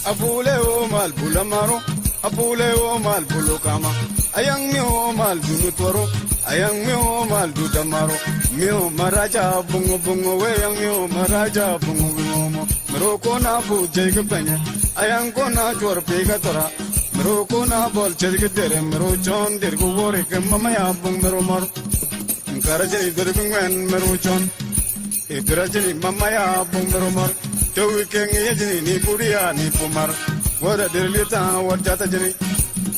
Abule o mal bulamaro, abule o mal bulukama. Ayang mi o mal dunutoro, ayang mi o mal dudamaro. Mi o maraja bungo bungo we yang mi o maraja bungo bungo. Meroko na bu jega penya, ayang ko na jor pega tora. Meroko na bol jega dere mero chon der go wore ke mama ya bung mero mar. Karaje der bungen mero chon. Idrajini mama ya bung mero mar. Jowi keng yajini ni puria ni pumar. Wada dirlita wajata jini.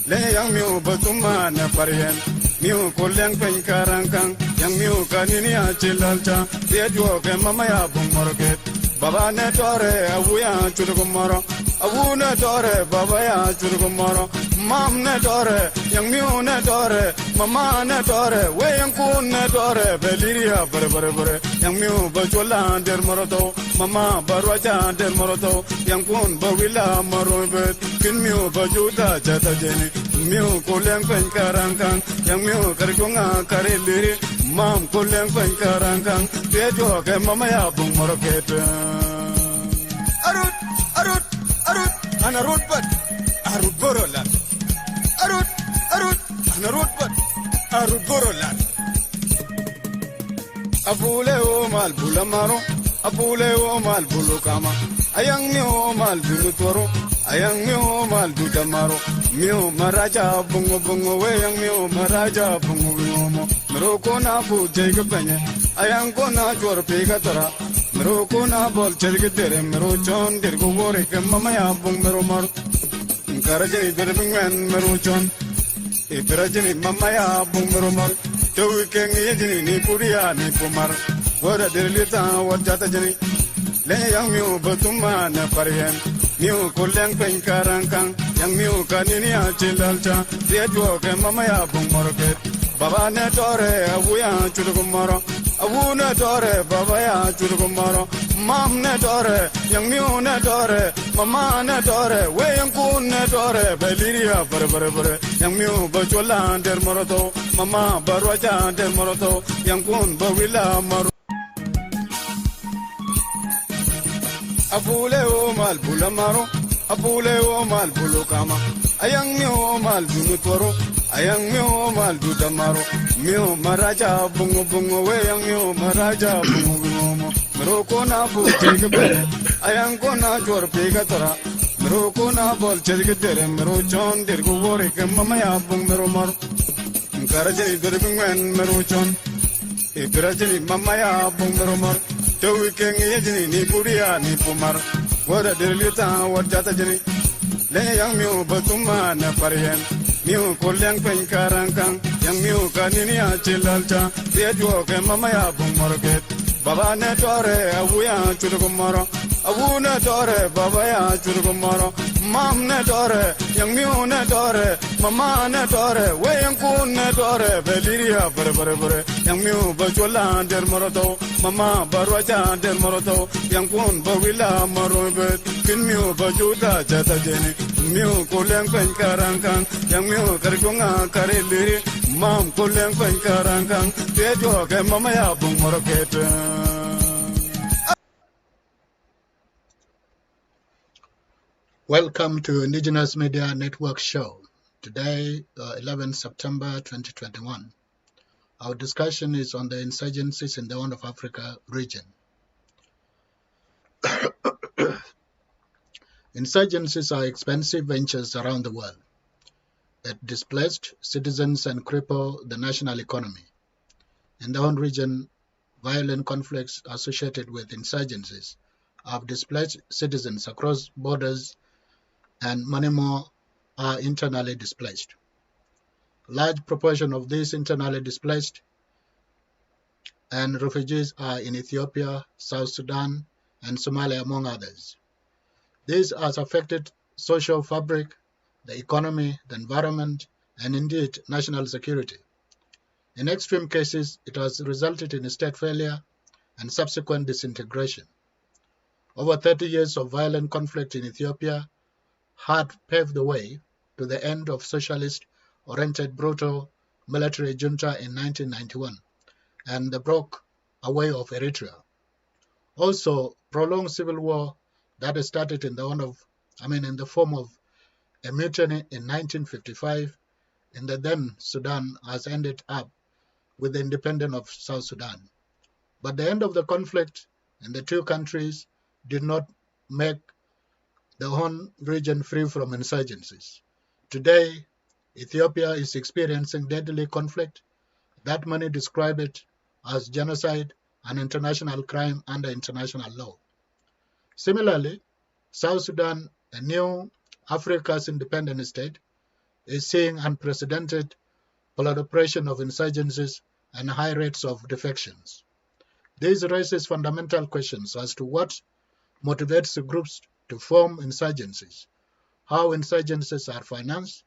Le yang miu batuma na parian. Miu kolyang pen karangkang. Yang miu kanini achilalcha. Dia juo ke mama ya bung moroket. Baba ne tore awu ya churukumoro. Awu ne tore baba ya churukumoro. Mam ne tore yang miu ne tore. Mama ne tore we yang kun ne tore. Beliria bare. Yang miu bajola der moroto. Mama barwaja der moroto. Yang kun bawila marobet. Kin miu bajuta jata jeni. Miu kolyang pen karangkang. Yang miu karikunga kariliri. Mam kolyang pen karangkang. Dia juo ke mama ya bung moroket. Arut, ana root but arut borola. Arut, ana root but arut borola. Abule o mal bulamaro, abule o mal bulukama. Ayang mi o mal dunutoro, ayang mi o mal dudamaro. Mi o maraja bungo bungo we yang mi o maraja bungo bungo. Meroko na bu jega penya, ayang ko na jor pega tora. Meroko na bol jega dere mero chon der go wore ke mama ya bung mero mar. Karaje der bungen mero chon. Idrajini mama ya bung mero mar. Jowi keng yajini ni puria ni pumar. Wada dirlita wajata jini. Le yang miu batuma na parian. Miu kolyang pen karangkang. Yang miu kanini achilalcha. Dia juo ke mama ya bung moroket. Baba ne tore awu ya churukumoro. Awu ne tore baba ya churukumoro. Mam ne tore yang miu ne tore. Mama ne tore we yang kun ne tore. Beliria bare. Yang miu bajola der moroto. Mama barwaja der moroto. Yang kun bawila maro. Abule o mal bulamaro, abule o mal bulukama. Ayang mi o mal dunutoro, ayang mi o mal dudamaro. Mi o maraja bungo bungo we yang mi o maraja bungo bungo. Meroko na bu jega pene, ayang ko na jor pega tora. Meroko na bol jega dere mero chon der go wore ke mama ya bung mero mar. Karaje der bungen mero chon. Idrajini mama ya bung mero mar. Jowi keng yajini ni puria ni pumar. Wada dirlita wajata jini. Le yang miu batuma na parian. Miu kolyang pen karangkang. Yang miu kanini achilalcha. Dia juo ke mama ya bung moroket. Baba ne tore awu ya churukumoro. Awu ne tore baba ya churukumoro. Mam ne tore yang miu ne tore. Mama ne tore we yang kun ne tore. Beliria bare. Yang miu bajola der moroto. Mama barwaja der moroto. Yang kun bawila marobet. Kin miu bajuta jata jeni. Miu kolyang pen karangkang. Yang miu karikunga kariliri. Mam kolyang pen karangkang. Dia juo ke mama ya bung moroket. Welcome to Indigenous Media Network Show. Today, 11 September 2021. Our discussion is on the insurgencies in the Horn of Africa region. Insurgencies are expensive ventures around the world that displaced citizens and cripple the national economy. In the Horn region, violent conflicts associated with insurgencies have displaced citizens across borders, and many more are internally displaced. A large proportion of these internally displaced and refugees are in Ethiopia, South Sudan, and Somalia, among others. This has affected social fabric, the economy, the environment, and indeed national security. In extreme cases, it has resulted in state failure and subsequent disintegration. Over 30 years of violent conflict in Ethiopia had paved the way to the end of socialist-oriented brutal military junta in 1991 and the broke away of Eritrea. Also, prolonged civil war that started in the Horn of in the form of a mutiny in 1955 in the then Sudan, has ended up with the independence of South Sudan. But the end of the conflict in the two countries did not make the whole region free from insurgencies. Today, Ethiopia is experiencing deadly conflict that many describe it as genocide, an international crime under international law. Similarly, South Sudan, a new Africa's independent state, is seeing unprecedented proliferation of insurgencies and high rates of defections. This raises fundamental questions as to what motivates the groups to form insurgencies, how insurgencies are financed,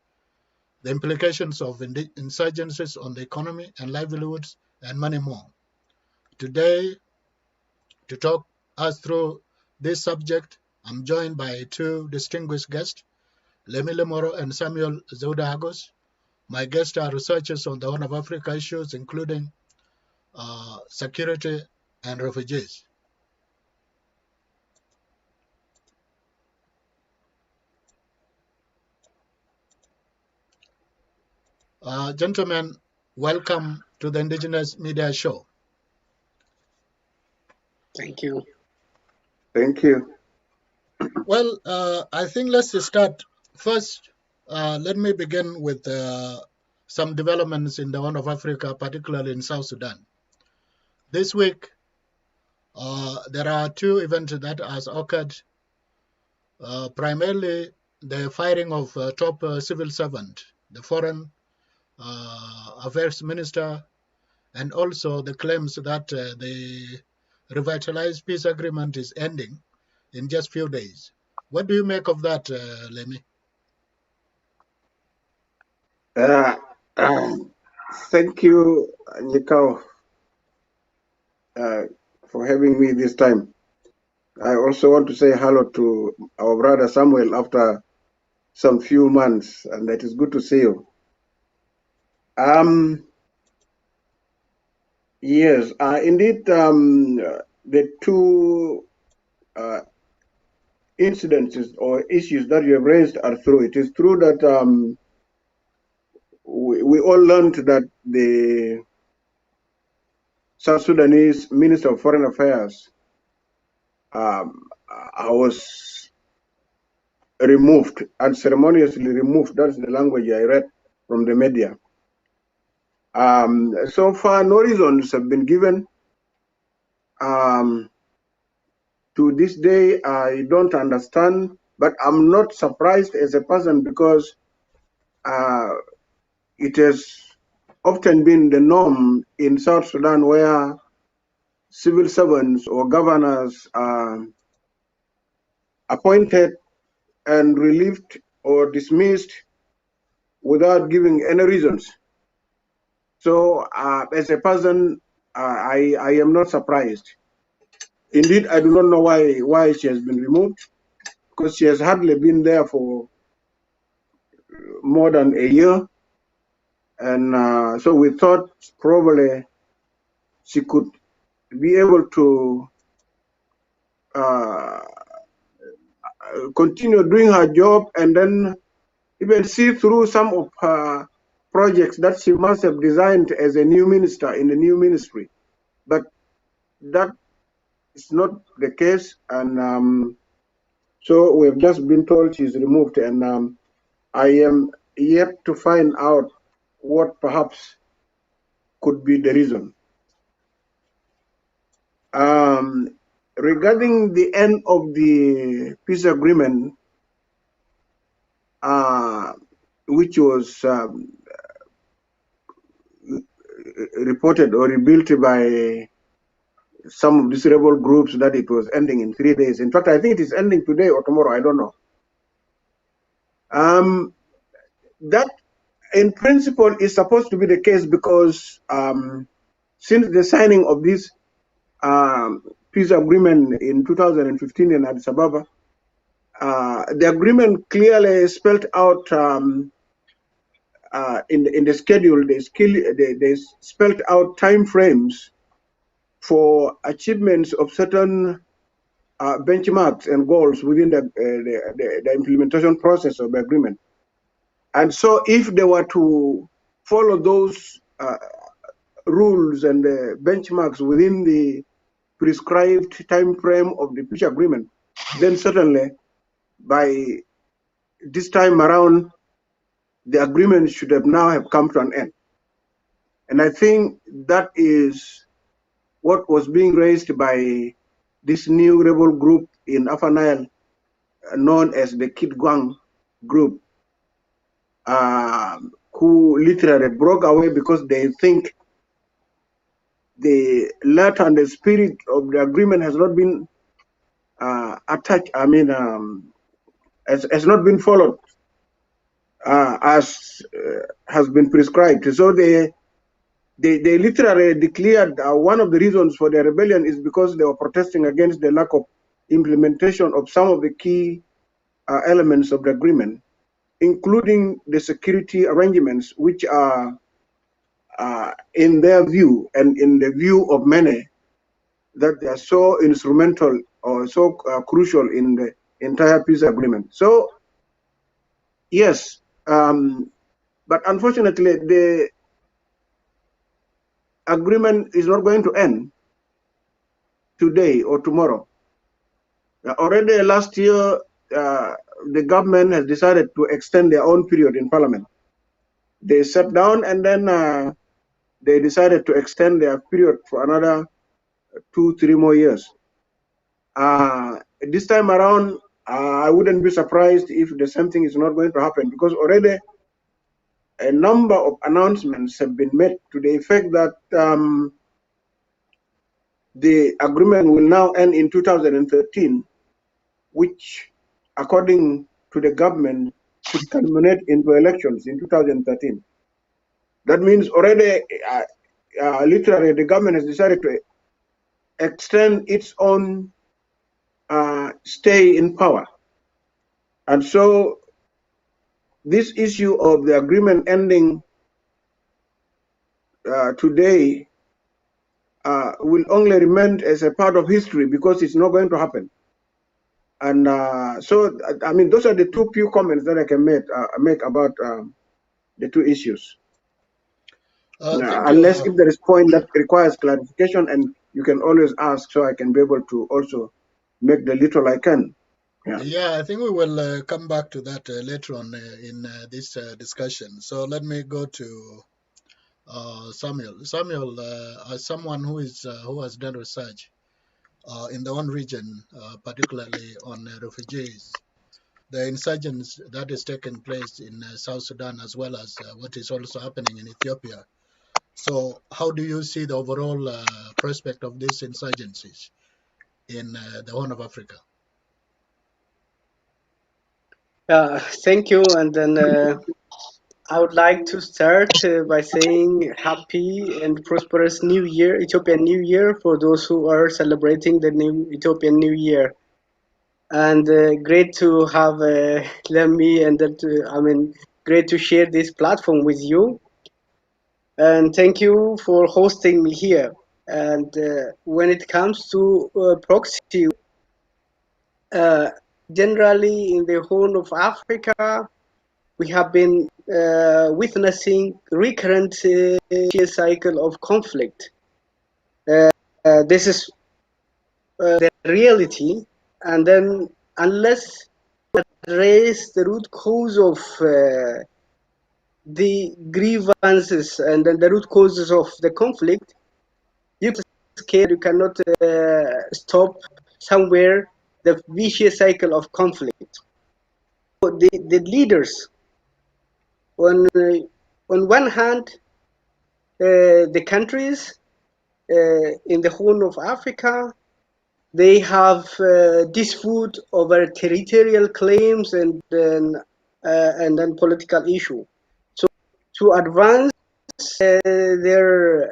the implications of insurgencies on the economy and livelihoods, and many more. Today, to talk us through this subject, I'm joined by two distinguished guests, Lemile Moro and Samuel Zoudahagos. My guests are researchers on the Horn of Africa issues, including security and refugees. Gentlemen, welcome to the Indigenous Media Show. Thank you. Thank you. Well, I think let's start. First, let me begin with some developments in the Horn of Africa, particularly in South Sudan. This week, there are two events that has occurred. Primarily, the firing of top civil servant, the foreign affairs minister, and also the claims that the revitalized peace agreement is ending in just few days. What do you make of that, Lemi? Thank you, Nikau, for having me this time. I also want to say hello to our brother Samuel after some few months, and it is good to see you. Yes, indeed, the two incidences or issues that you have raised are true. It is true that we all learned that the South Sudanese Minister of Foreign Affairs was removed, unceremoniously removed. That's the language I read from the media. So far, no reasons have been given. To this day, I don't understand, but I'm not surprised as a person because it has often been the norm in South Sudan where civil servants or governors are appointed and relieved or dismissed without giving any reasons. So as a person, I am not surprised. Indeed, I do not know why she has been removed, because she has hardly been there for more than a year. And so we thought probably she could be able to continue doing her job and then even see through some of her projects that she must have designed as a new minister in the new ministry. But that is not the case, and so we have just been told she's removed, and I am yet to find out what perhaps could be the reason. Regarding the end of the peace agreement, which was reported or rebuilt by some of these rebel groups that it was ending in 3 days. In fact, I think it is ending today or tomorrow, I don't know. That in principle is supposed to be the case because since the signing of this peace agreement in 2015 in Addis Ababa, the agreement clearly spelled out in the schedule, they spelled out time frames for achievements of certain benchmarks and goals within the implementation process of the agreement. And so if they were to follow those rules and benchmarks within the prescribed time frame of the peace agreement, then certainly by this time around, the agreement should have now have come to an end. And I think that is what was being raised by this new rebel group in Upper Nile, known as the Kit Gwang group, who literally broke away because they think the letter and the spirit of the agreement has not been attached, has not been followed as has been prescribed. So they literally declared one of the reasons for their rebellion is because they were protesting against the lack of implementation of some of the key elements of the agreement, including the security arrangements, which are, in their view and in the view of many, that they are so instrumental or so crucial in the entire peace agreement. So, yes, but unfortunately, the agreement is not going to end today or tomorrow. Already last year, the government has decided to extend their own period in parliament. They sat down and then they decided to extend their period for another 2-3 more years. This time around, I wouldn't be surprised if the same thing is not going to happen, because already a number of announcements have been made to the effect that the agreement will now end in 2013, which, according to the government, could culminate into elections in 2013. That means already, literally, the government has decided to extend its own stay in power. And so this issue of the agreement ending today will only remain as a part of history, because it's not going to happen. And so, I mean, those are the few comments that I can make about the two issues. Unless if there is a point that requires clarification, and you can always ask, so I can be able to also make the little I can. Yeah, I think we will come back to that later on in this discussion. So let me go to Samuel. Samuel, as someone who has done research in the one region, particularly on refugees, the insurgents that is taking place in South Sudan, as well as what is also happening in Ethiopia. So how do you see the overall prospect of these insurgencies in the Horn of Africa? Thank you. And then I would like to start by saying happy and prosperous New Year, Ethiopian New Year, for those who are celebrating the new Ethiopian New Year. And great to have Lemmy, and great to share this platform with you. And thank you for hosting me here. And when it comes to proxy, generally in the Horn of Africa, we have been witnessing recurrent cycle of conflict. This is the reality, and then unless we address the root cause of the grievances and then the root causes of the conflict, you cannot stop somewhere the vicious cycle of conflict. So the leaders, on one hand, the countries in the Horn of Africa, they have dispute over territorial claims and then political issue. So to advance their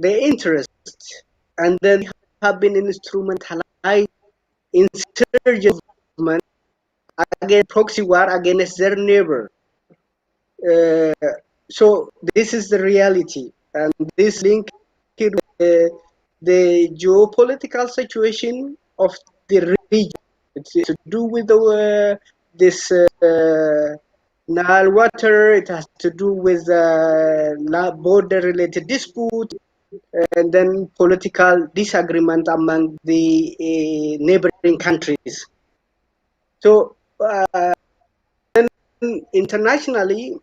interests, and then have been instrumentalized insurgent movement against proxy war against their neighbor. So this is the reality, and this link with the geopolitical situation of the region. It's to do with this Nile water. It has to do with border-related dispute, and then political disagreement among the neighboring countries. So then internationally,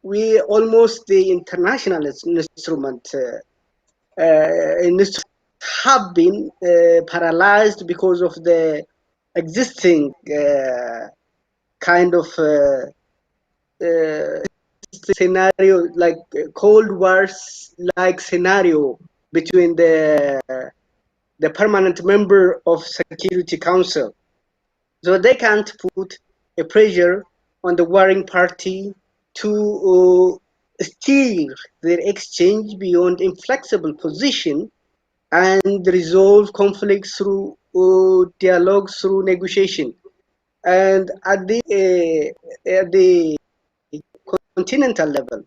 we almost the international instrument have been paralyzed because of the existing kind of scenario, like Cold Wars like scenario between the permanent member of Security Council. So they can't put a pressure on the warring party to steer their exchange beyond inflexible position and resolve conflicts through dialogue, through negotiation. And at the continental level,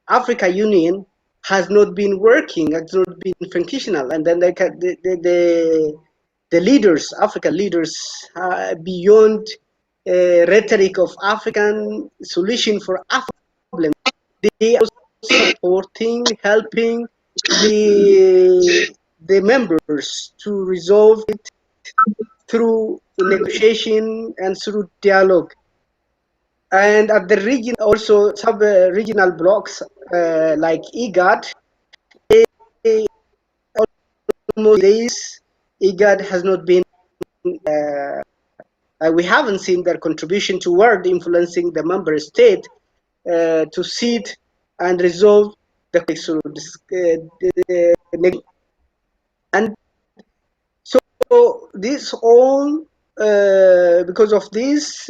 Africa Union has not been working, has not been functional, and then the leaders, African leaders, beyond rhetoric of African solution for African problem, they are supporting, helping the members to resolve it through negotiation and through dialogue. And at the region, also sub-regional blocks like IGAD, almost days, IGAD has not been, we haven't seen their contribution toward influencing the member state to sit and resolve the and so this all because of this,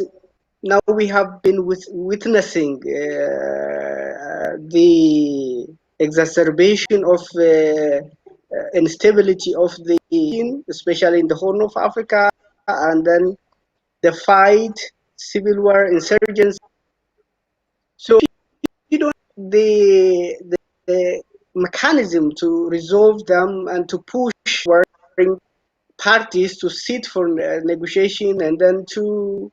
now we have been witnessing the exacerbation of instability of the region, especially in the Horn of Africa, and then the fight, civil war, insurgents. So you don't the mechanism to resolve them and to push warring parties to sit for negotiation and then to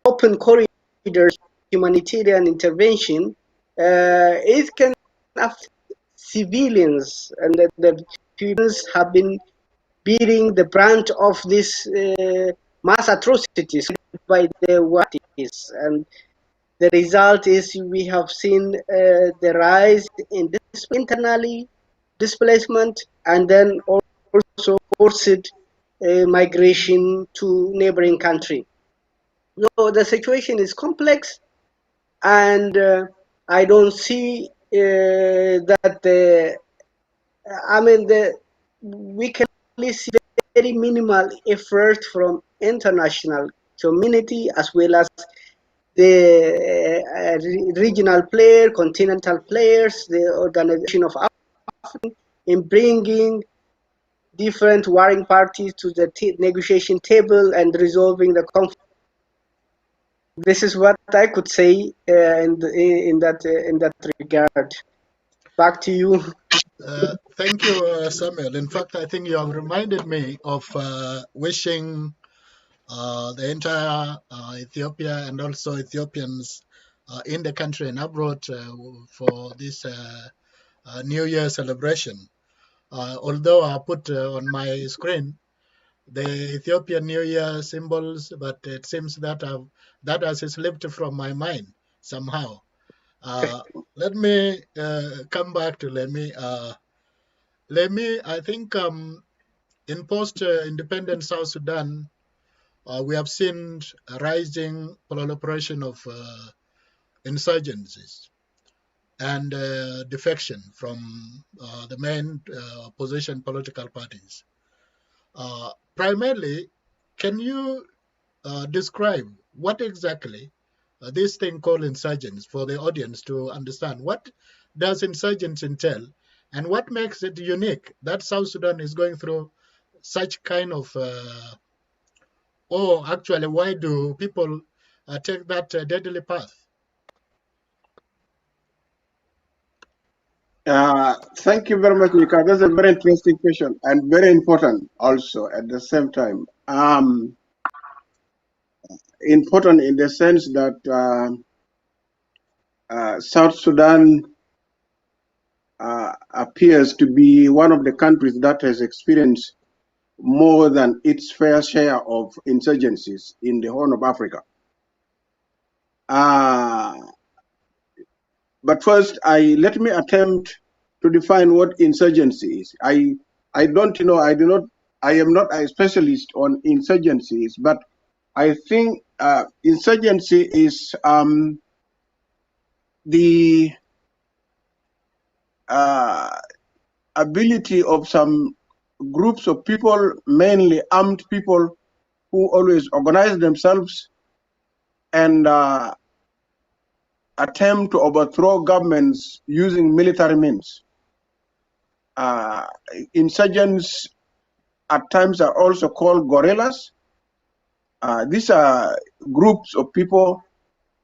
open corridors, humanitarian intervention, it can affect civilians, and the civilians have been bearing the brunt of this mass atrocities by the parties, and the result is we have seen the rise in internally displacement, and then also forced migration to neighboring country. No, the situation is complex, and I don't see that we can only see very minimal effort from international community as well as the regional player, continental players, the organization of Africa in bringing different warring parties to the negotiation table and resolving the conflict. This is what I could say in that regard. Back to you. Thank you, Samuel. In fact, I think you have reminded me of wishing the entire Ethiopia and also Ethiopians in the country and abroad for this New Year celebration. Although I put on my screen the Ethiopian New Year symbols, but it seems that that has slipped from my mind somehow. Let me come back to Lemi. Lemi, I think in post-independent South Sudan, we have seen a rising proliferation of insurgencies and defection from the main opposition political parties. Primarily, can you describe what exactly this thing called insurgents for the audience to understand? What does insurgents entail, and what makes it unique that South Sudan is going through such kind of or actually, why do people take that deadly path? Thank you very much, Mika. That's a very interesting question and very important also at the same time. Important in the sense that South Sudan appears to be one of the countries that has experienced more than its fair share of insurgencies in the Horn of Africa. But first, let me attempt to define what insurgency is. I don't know. I am not a specialist on insurgencies, but I think insurgency is the ability of some groups of people, mainly armed people, who always organize themselves and attempt to overthrow governments using military means. Insurgents at times are also called guerrillas. These are groups of people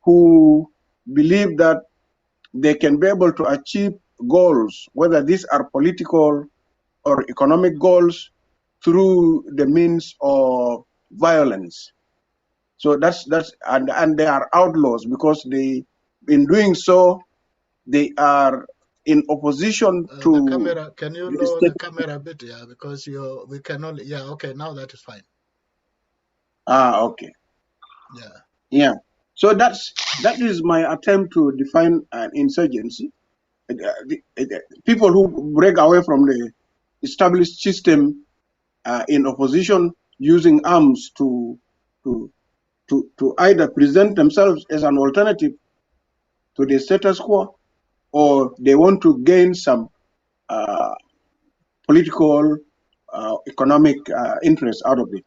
who believe that they can be able to achieve goals, whether these are political or economic goals, through the means of violence. So and they are outlaws because in doing so, they are in opposition to the camera. Can you lower the camera a bit? Yeah, because we can only. Yeah, okay, now that is fine. Okay. Yeah. So that is my attempt to define an insurgency. People who break away from the established system in opposition, using arms to either present themselves as an alternative to the status quo, or they want to gain some political, economic interest out of it.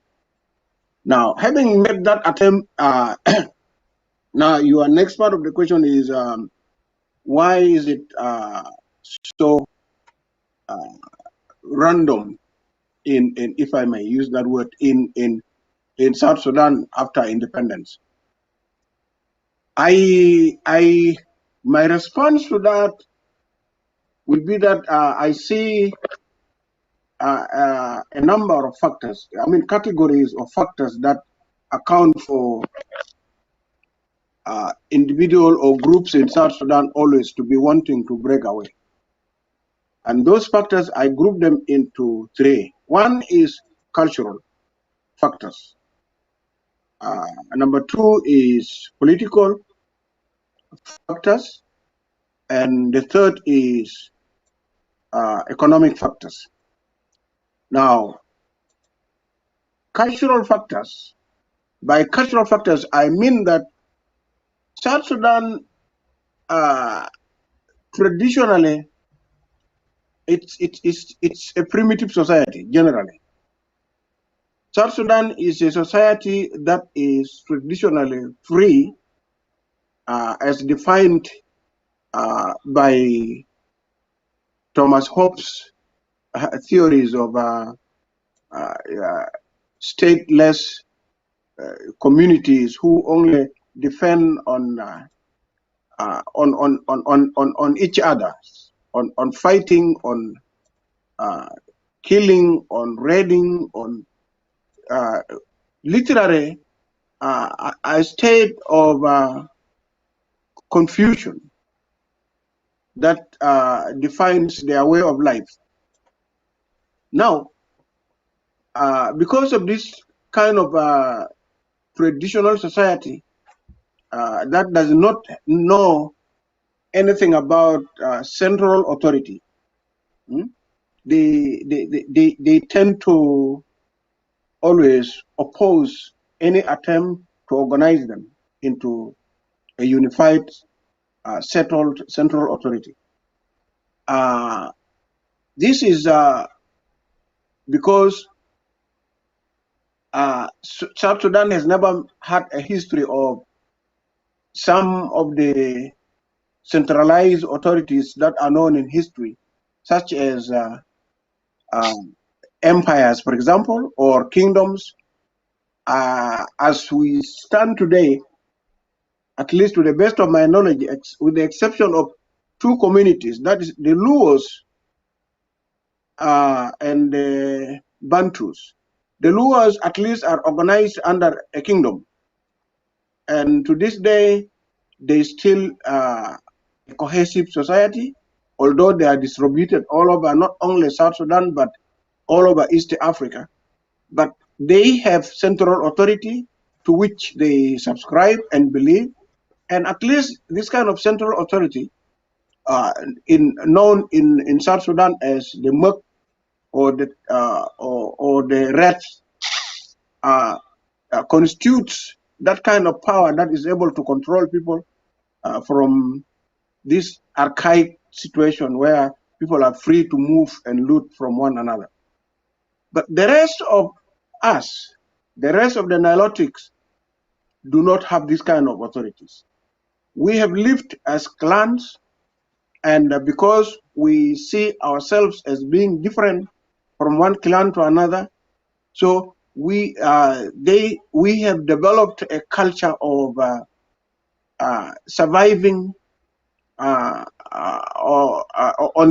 Now, having made that attempt, now your next part of the question is, why is it so random in, if I may use that word, in South Sudan after independence? My response to that would be that I see a number of factors, categories of factors that account for individual or groups in South Sudan always to be wanting to break away. And those factors, I group them into three. One is cultural factors. Number two is political factors. And the third is economic factors. Now, cultural factors, by cultural factors, I mean that South Sudan traditionally, it's a primitive society generally. South Sudan is a society that is traditionally free, as defined by Thomas Hobbes' theories of stateless communities who only depend on each other, on fighting, on killing, on raiding, on literally a state of confusion that defines their way of life. Now, because of this kind of traditional society that does not know anything about central authority, they tend to always oppose any attempt to organize them into a unified, settled central authority. This is because South Sudan has never had a history of some of the centralized authorities that are known in history, such as empires, for example, or kingdoms. As we stand today, at least to the best of my knowledge, with the exception of two communities, that is the Luos and the Bantus. The Luos at least are organized under a kingdom, and to this day they still a cohesive society, although they are distributed all over, not only South Sudan, but all over East Africa. But they have central authority to which they subscribe and believe, and at least this kind of central authority, known in South Sudan as the Merc or the Reds, constitutes that kind of power that is able to control people from this archaic situation where people are free to move and loot from one another. But the rest of us, the rest of the Nilotics, do not have this kind of authorities. We have lived as clans, and because we see ourselves as being different from one clan to another, so we have developed a culture of surviving on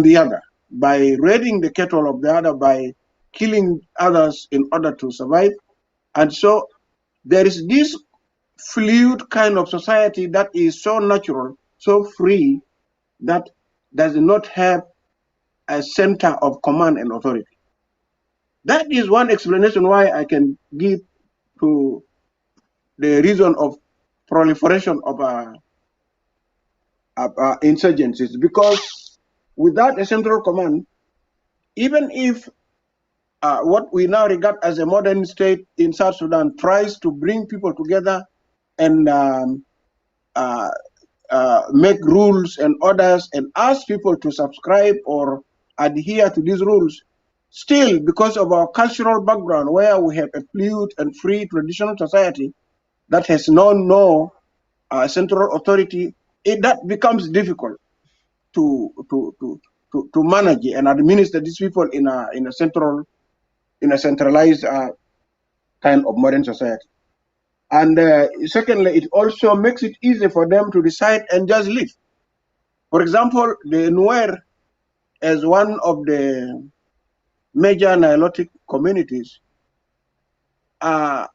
the other, by raiding the cattle of the other, by killing others in order to survive. And so there is this fluid kind of society that is so natural, so free, that does not have a center of command and authority. That is one explanation why I can give to the reason of proliferation of insurgencies, because without a central command, even if what we now regard as a modern state in South Sudan tries to bring people together and make rules and orders and ask people to subscribe or adhere to these rules, still, because of our cultural background, where we have a fluid and free traditional society that has known no central authority, that becomes difficult to manage and administer these people in a centralized kind of modern society. And secondly, it also makes it easy for them to decide and just live. For example, the Nuer, as one of the major Nilotic communities, the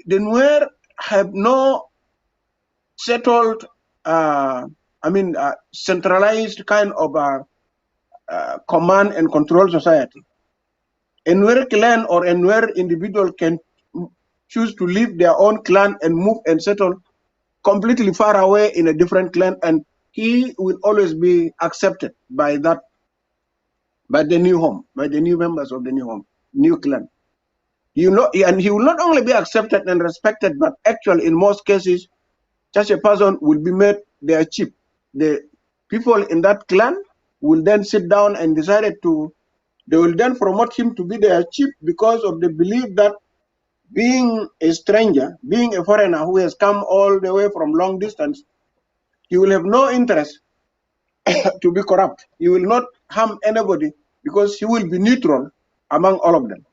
Nuer have no settled, centralized kind of command and control society. A Nuer clan or a Nuer individual can choose to leave their own clan and move and settle completely far away in a different clan, and he will always be accepted by the new home, by the new members of the new home, new clan. And he will not only be accepted and respected, but actually in most cases, such a person will be made their chief. The people in that clan will then sit down and they will then promote him to be their chief, because of the belief that being a stranger, being a foreigner who has come all the way from long distance, he will have no interest to be corrupt. He will not harm anybody because he will be neutral among all of them.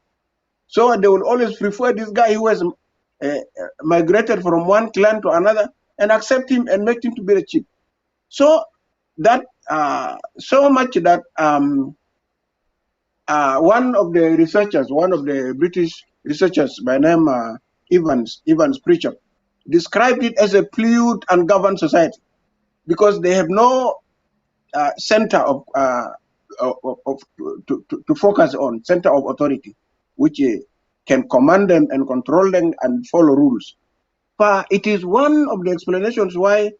So they will always prefer this guy who has migrated from one clan to another and accept him and make him to be the chief. So that so much that one of the British researchers by name Evans Pritchard, described it as a fluid and governed society, because they have no center to focus on, center of authority, which can command them and control them and follow rules. But it is one of the explanations why,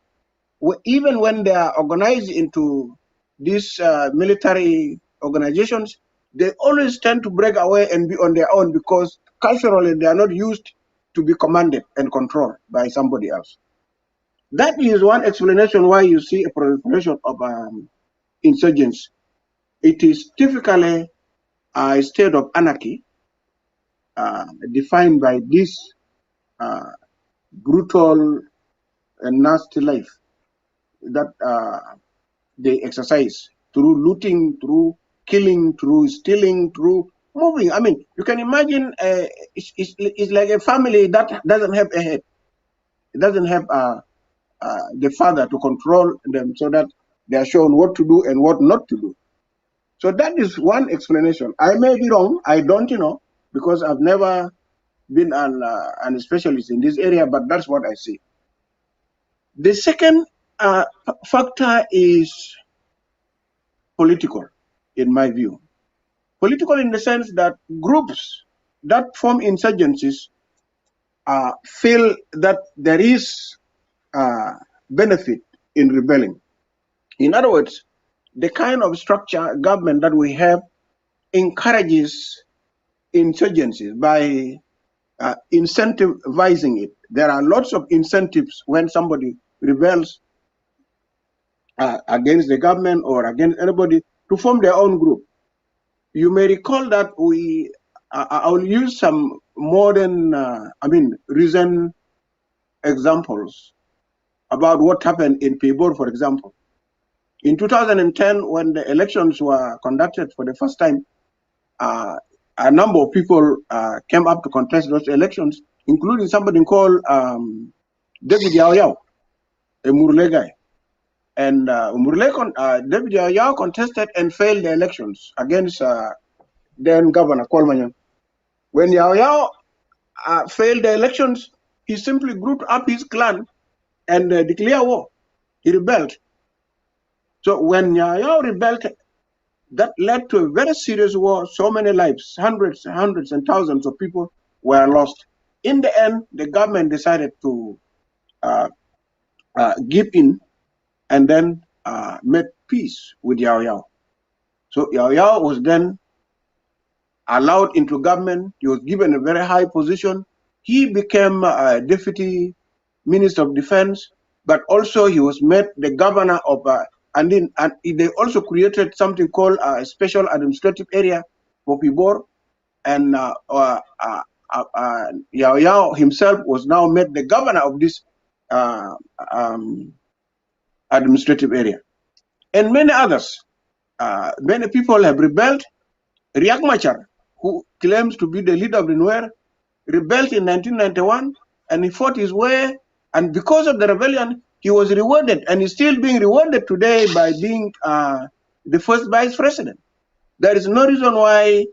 even when they are organized into these military organizations, they always tend to break away and be on their own, because culturally they are not used to be commanded and controlled by somebody else. That is one explanation why you see a proliferation of insurgents. It is typically a state of anarchy defined by this brutal and nasty life that they exercise through looting, through killing, through stealing, through moving. I mean, you can imagine it's like a family that doesn't have a head. It doesn't have the father to control them, so that They are shown what to do and what not to do. So that is one explanation. I may be wrong. I don't know, because I've never been an specialist in this area, but that's what I see. The second factor is political, in my view. Political in the sense that groups that form insurgencies feel that there is benefit in rebelling. In other words, the kind of structure government that we have encourages insurgencies by incentivizing it. There are lots of incentives when somebody rebels against the government or against anybody to form their own group. You may recall that I will use some modern, recent examples about what happened in Pibor, for example. In 2010, when the elections were conducted for the first time, a number of people came up to contest those elections, including somebody called David Yao Yao, a Murle guy. And David Yao Yao contested and failed the elections against then Governor Kolmanyan. When Yao Yao failed the elections, he simply grouped up his clan and declared war. He rebelled. So when Yao Yao rebelled, that led to a very serious war. So many lives, hundreds and thousands of people were lost. In the end, the government decided to give in and then made peace with Yao Yao. So Yao Yao was then allowed into government. He was given a very high position. He became a deputy minister of defense, but also he was made the governor of, and they also created something called a special administrative area for Pibor. And Yao Yao himself was now made the governor of this administrative area. And many others, many people have rebelled. Riek Machar, who claims to be the leader of the Nuer, rebelled in 1991, and he fought his way. And because of the rebellion, he was rewarded, and he's still being rewarded today by being the first vice president. There is no reason why,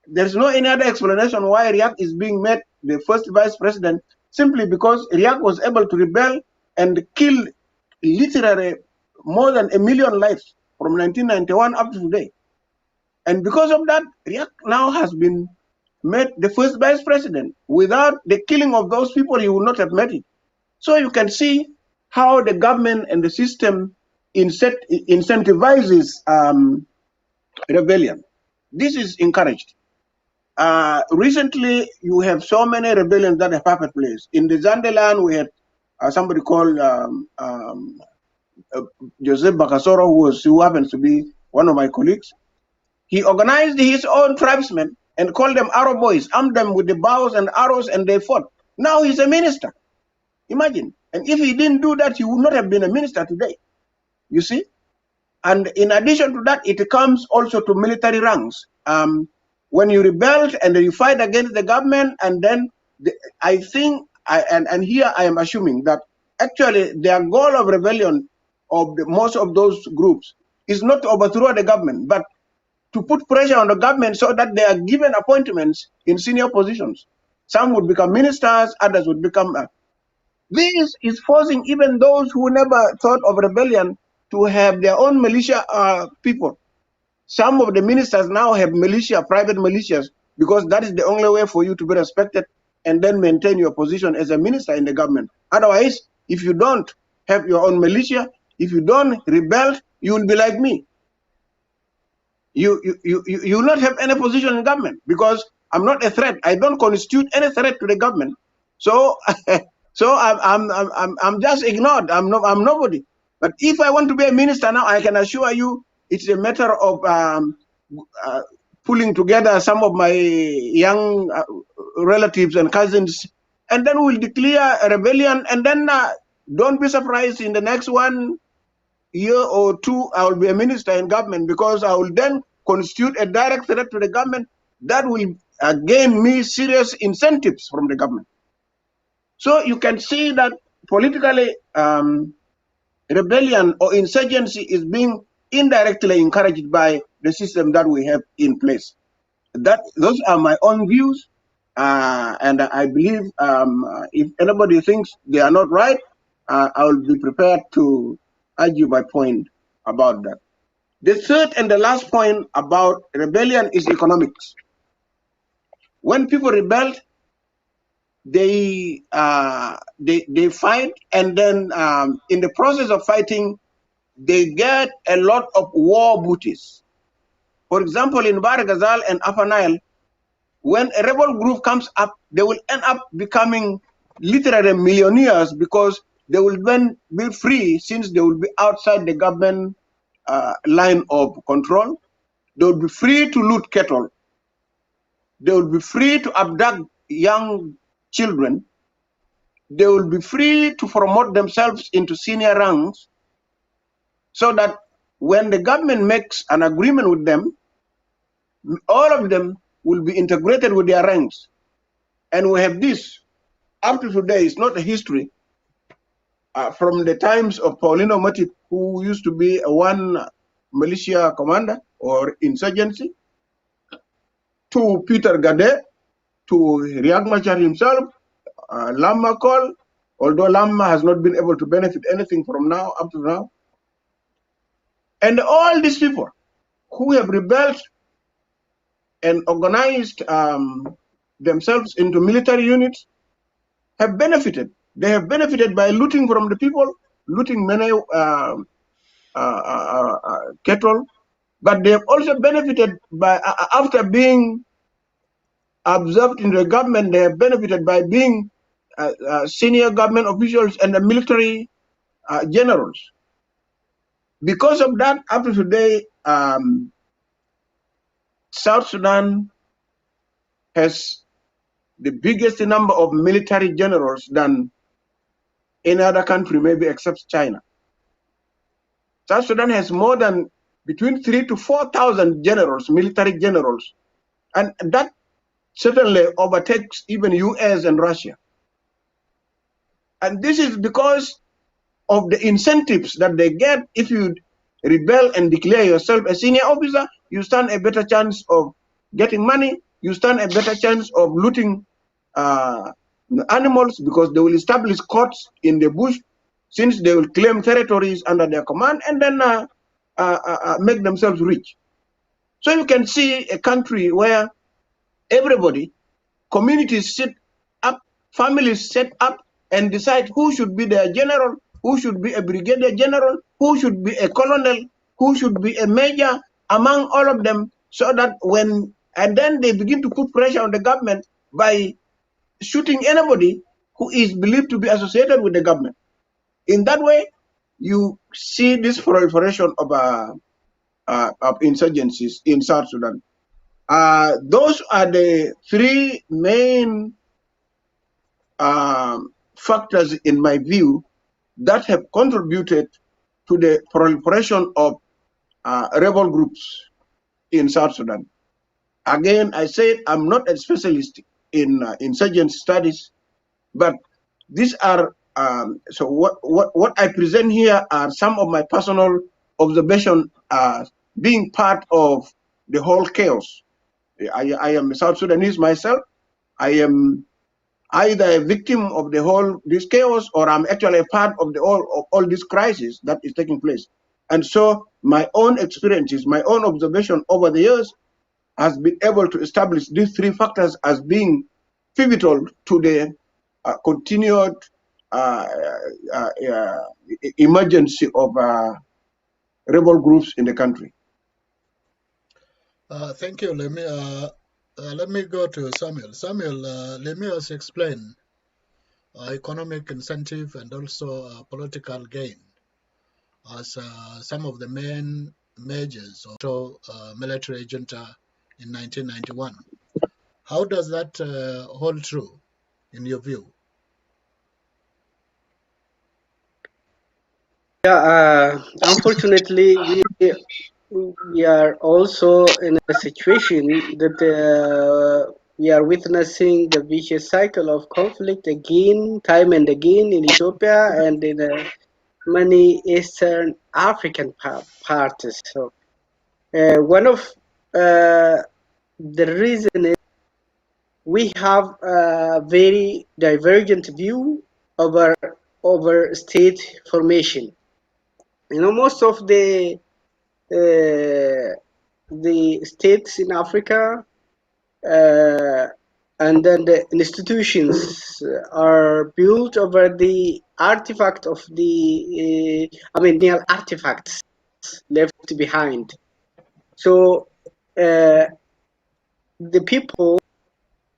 there's no any other explanation why Riek is being made the first vice president, simply because Riek was able to rebel and kill literally more than 1 million lives from 1991 up to today. And because of that, Riek now has been made the first vice president. Without the killing of those people, he would not have made it. So you can see how the government and the system incentivizes rebellion. This is encouraged. Recently, you have so many rebellions that have happened place. In the Zandeland, we had somebody called Joseph Bakasoro, who happens to be one of my colleagues. He organized his own tribesmen and called them arrow boys, armed them with the bows and arrows, and they fought. Now he's a minister. Imagine. And if he didn't do that, he would not have been a minister today. You see? And in addition to that, it comes also to military ranks. When you rebel and you fight against the government, and then I think, and here I am assuming that actually their goal of rebellion of most of those groups is not to overthrow the government, but to put pressure on the government so that they are given appointments in senior positions. Some would become ministers, others would become... This is forcing even those who never thought of rebellion to have their own militia people. Some of the ministers now have militia, private militias, because that is the only way for you to be respected and then maintain your position as a minister in the government. Otherwise, if you don't have your own militia, if you don't rebel, you will be like me. You will not have any position in government because I'm not a threat. I don't constitute any threat to the government. So, so I'm just ignored. I'm nobody. But if I want to be a minister now, I can assure you, it's a matter of pulling together some of my young relatives and cousins, and then we'll declare a rebellion. And then don't be surprised in the next 1 year or two, I will be a minister in government, because I will then constitute a direct threat to the government that will gain me serious incentives from the government. So you can see that politically, rebellion or insurgency is being indirectly encouraged by the system that we have in place. Those are my own views, and I believe if anybody thinks they are not right, I will be prepared to argue my point about that. The third and the last point about rebellion is economics. When people rebel, they fight, and then in the process of fighting, they get a lot of war booties. For example, in Bahr Ghazal and Upper Nile, when a rebel group comes up, they will end up becoming literally millionaires because they will then be free, since they will be outside the government line of control. They will be free to loot cattle. They will be free to abduct young children. They will be free to promote themselves into senior ranks, so that when the government makes an agreement with them, all of them will be integrated with their ranks. And we have this up to today. It's not a history. From the times of Paulino Matip, who used to be one militia commander or insurgency, to Peter Gade, to Riek Machar himself, Lamma Kol, although Lamma has not been able to benefit anything from now up to now. And all these people who have rebelled and organized themselves into military units have benefited. They have benefited by looting from the people, looting many cattle, but they have also benefited by, after being observed in the government, they have benefited by being senior government officials and the military generals. Because of that, up to today, South Sudan has the biggest number of military generals than any other country, maybe except China. South Sudan has more than between 3,000 to 4,000 generals, military generals, and that certainly overtakes even US and Russia. And this is because of the incentives that they get. If you rebel and declare yourself a senior officer, you stand a better chance of getting money, you stand a better chance of looting animals, because they will establish courts in the bush, since they will claim territories under their command and then make themselves rich. So you can see a country where everybody, communities sit up, families set up and decide who should be their general, who should be a brigadier general, who should be a colonel, who should be a major, among all of them, so that and then they begin to put pressure on the government by shooting anybody who is believed to be associated with the government. In that way, you see this proliferation of insurgencies in South Sudan. Those are the three main factors, in my view, that have contributed to the proliferation of rebel groups in South Sudan. Again, I said I'm not a specialist in insurgent studies, but these are so what I present here are some of my personal observation, being part of the whole chaos. I am a South Sudanese myself. I am either a victim of the whole this chaos, or I'm actually a part of all this crisis that is taking place. And so my own experiences, my own observation over the years has been able to establish these three factors as being pivotal to the continued emergency of rebel groups in the country. Thank you. Let me go to Samuel. Samuel, let me also explain economic incentive and also political gain as some of the main measures of military junta in 1991. How does that hold true in your view? Yeah, unfortunately, we are also in a situation that we are witnessing the vicious cycle of conflict again, time and again in Ethiopia and in many Eastern African parties. So one of the reason is we have a very divergent view over state formation. You know, most of the states in Africa and then the institutions are built over the artifact of the colonial artifacts left behind. So the people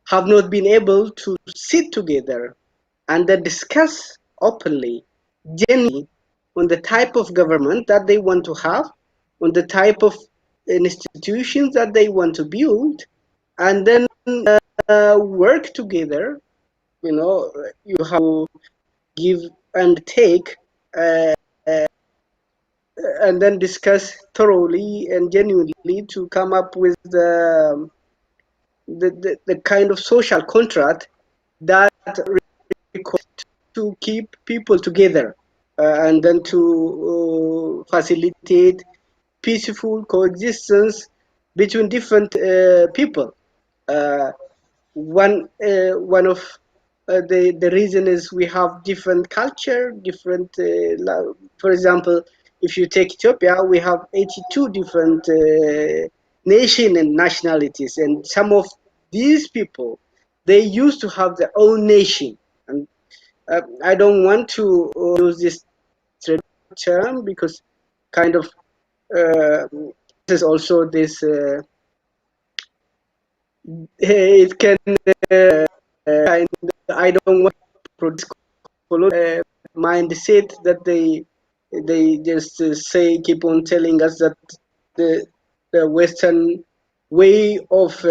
have not been able to sit together and then discuss openly, genuinely, on the type of government that they want to have, on the type of institutions that they want to build, and then work together. You know, you have to give and take, and then discuss thoroughly and genuinely to come up with the kind of social contract that requires to keep people together and then to facilitate peaceful coexistence between different people. One of the reason is we have different culture, different. For example, if you take Ethiopia, we have 82 different nation and nationalities, and some of these people they used to have their own nation. And I don't want to use this term because kind of this is also this. It can kind I don't want to produce mindset that they just say keep on telling us that the Western way of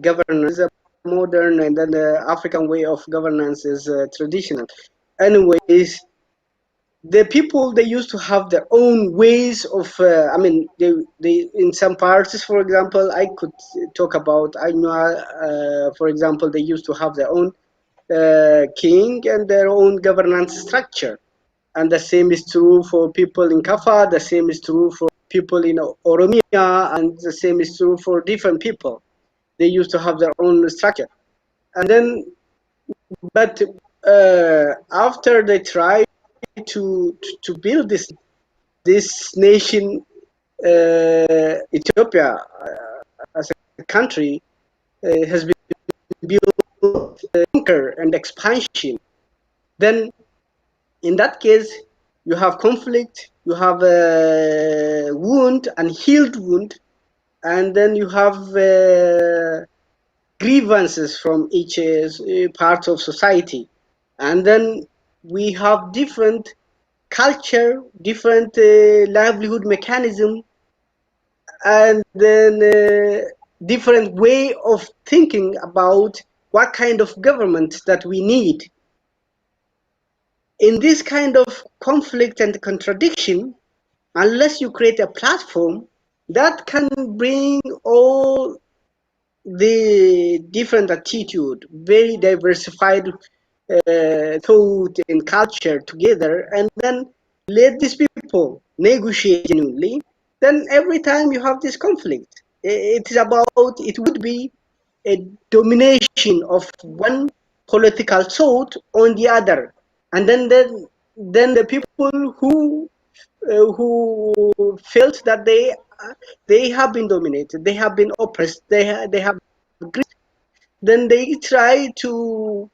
governance is modern and then the African way of governance is traditional. Anyways, the people they used to have their own ways of I mean they in some parts, for example, I could talk about I know for example they used to have their own king and their own governance structure, and the same is true for people in Kafa, the same is true for people in Oromia, and the same is true for different people. They used to have their own structure, and then but after they try to build this nation, Ethiopia as a country has been built conquer and expansion. Then, in that case, you have conflict, you have a wound, and healed wound, and then you have grievances from each part of society, and then we have different culture, different livelihood mechanism, and then different way of thinking about what kind of government that we need. In this kind of conflict and contradiction, unless you create a platform that can bring all the different attitude, very diversified thought and culture together, and then let these people negotiate genuinely, then every time you have this conflict, it is about, it would be a domination of one political thought on the other, and then the people who felt that they have been dominated, they have been oppressed, they have then they try to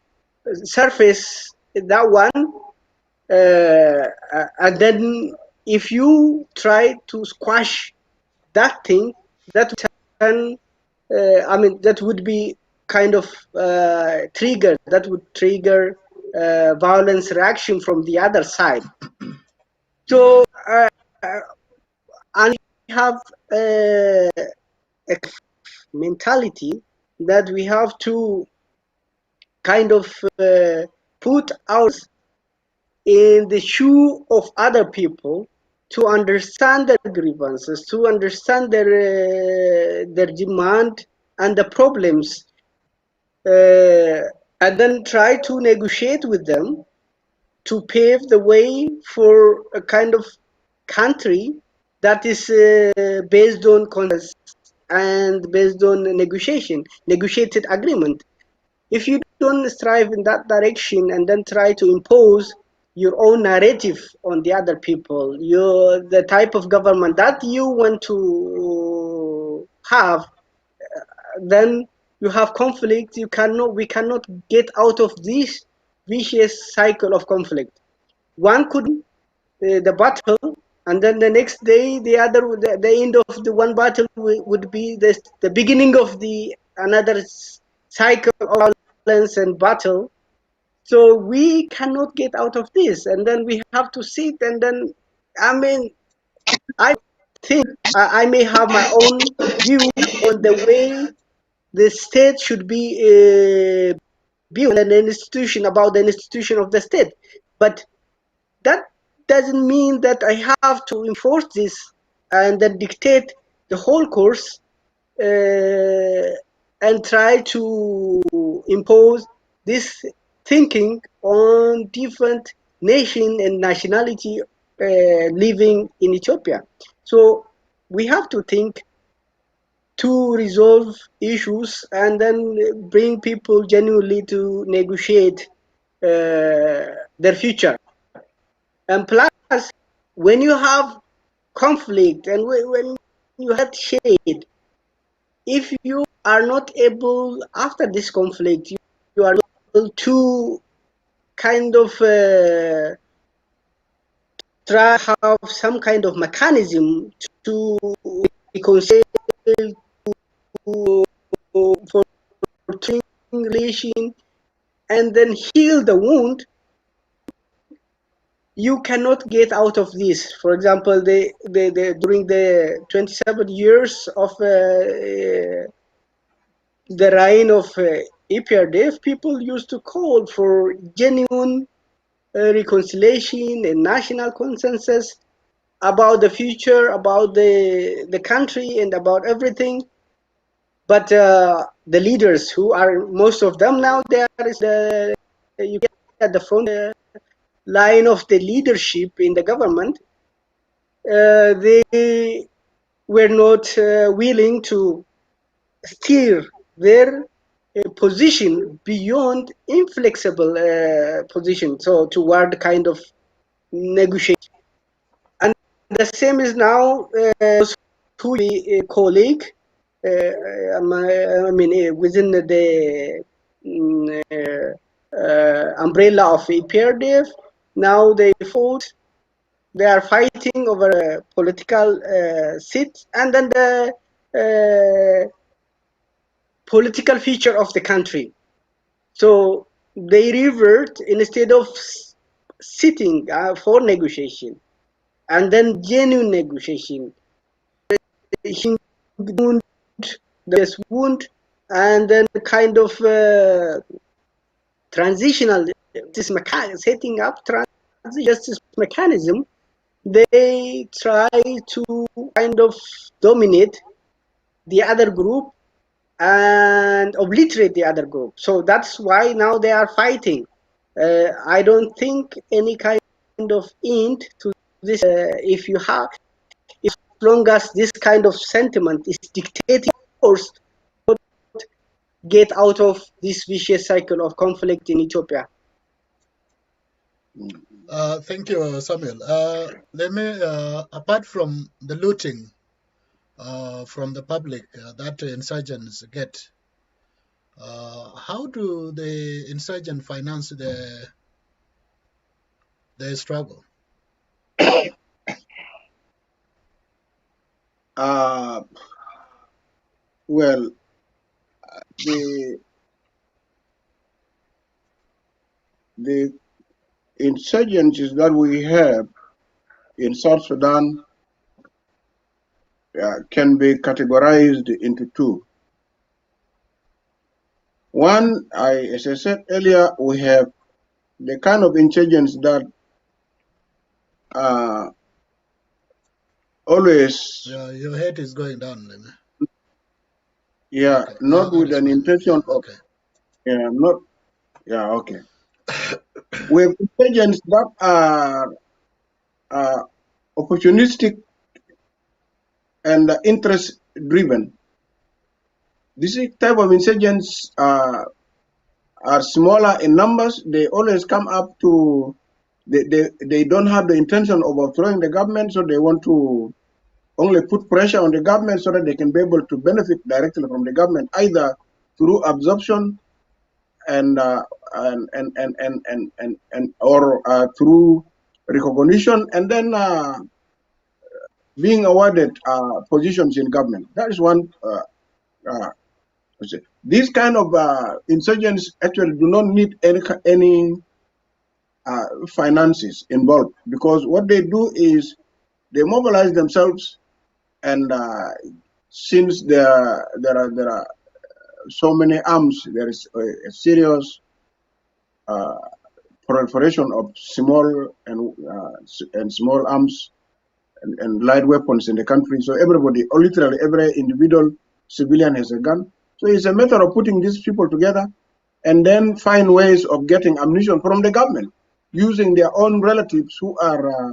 surface that one, and then if you try to squash that thing, that can I mean that would be kind of trigger, that would trigger violence reaction from the other side. So and we have a mentality that we have to kind of put ours in the shoe of other people to understand their grievances, to understand their demand and the problems, and then try to negotiate with them to pave the way for a kind of country that is based on consensus and based on negotiated agreement. If you don't strive in that direction and then try to impose your own narrative on the other people, the type of government that you want to have, then you have conflict. We cannot get out of this vicious cycle of conflict. One could the battle, and then the next day the end of the one battle would be the beginning of the another cycle of violence and battle. So we cannot get out of this, and then we have to sit, and then I mean, I think I may have my own view on the way the state should be built, and an institution about the institution of the state, but that doesn't mean that I have to enforce this and then dictate the whole course and try to impose this thinking on different nation and nationality living in Ethiopia. So we have to think to resolve issues and then bring people genuinely to negotiate their future. And plus, when you have conflict and when you have shade, if you are not able, after this conflict, you are not able to kind of try to have some kind of mechanism to reconcile, for relation, and then heal the wound, you cannot get out of this. For example, during the 27 years of the reign of EPRDF, people used to call for genuine reconciliation and national consensus about the future, about the country, and about everything. But the leaders, who are most of them now, there is you get at the front line of the leadership in the government. They were not willing to steer their position beyond inflexible position, so toward kind of negotiation. And the same is now who be a colleague, I mean, within the umbrella of EPRDF. Now they are fighting over a political seat and then the political future of the country. So they revert, instead of sitting for negotiation and then genuine negotiation, wound, this wound, and then kind of transitional setting up justice mechanism. They try to kind of dominate the other group and obliterate the other group. So that's why now they are fighting. I don't think any kind of end to this. If you have, as long as this kind of sentiment is dictating course, get out of this vicious cycle of conflict in Ethiopia. Thank you, Samuel. Let me, apart from the looting from the public that insurgents get, how do the insurgents finance their struggle? Well, the insurgencies that we have in South Sudan can be categorized into two. One, as I said earlier, we have the kind of insurgents that always. Your head is going down, Lemme. Yeah, okay. Not with an intention of. Okay. Yeah, not. Yeah, okay. We have insurgents that are opportunistic and interest driven. This type of insurgents are smaller in numbers. They always come up to, they don't have the intention of overthrowing the government, so they want to only put pressure on the government so that they can be able to benefit directly from the government, either through absorption and or through recognition, and then being awarded positions in government. That is one. These kind of insurgents actually do not need any finances involved, because what they do is they mobilize themselves, and since there are so many arms, there is a serious proliferation of small and small arms and light weapons in the country. So everybody, or literally every individual civilian, has a gun. So it's a matter of putting these people together and then find ways of getting ammunition from the government using their own relatives who are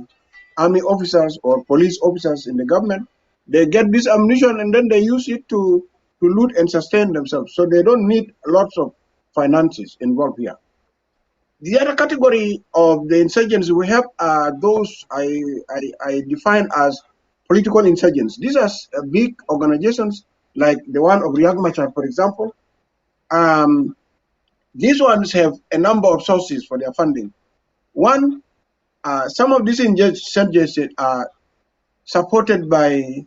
army officers or police officers in the government. They get this ammunition and then they use it to loot and sustain themselves. So they don't need lots of finances involved here. The other category of the insurgents we have are those I define as political insurgents. These are big organizations like the one of Riek Machar, for example. These ones have a number of sources for their funding. One, some of these insurgents are supported by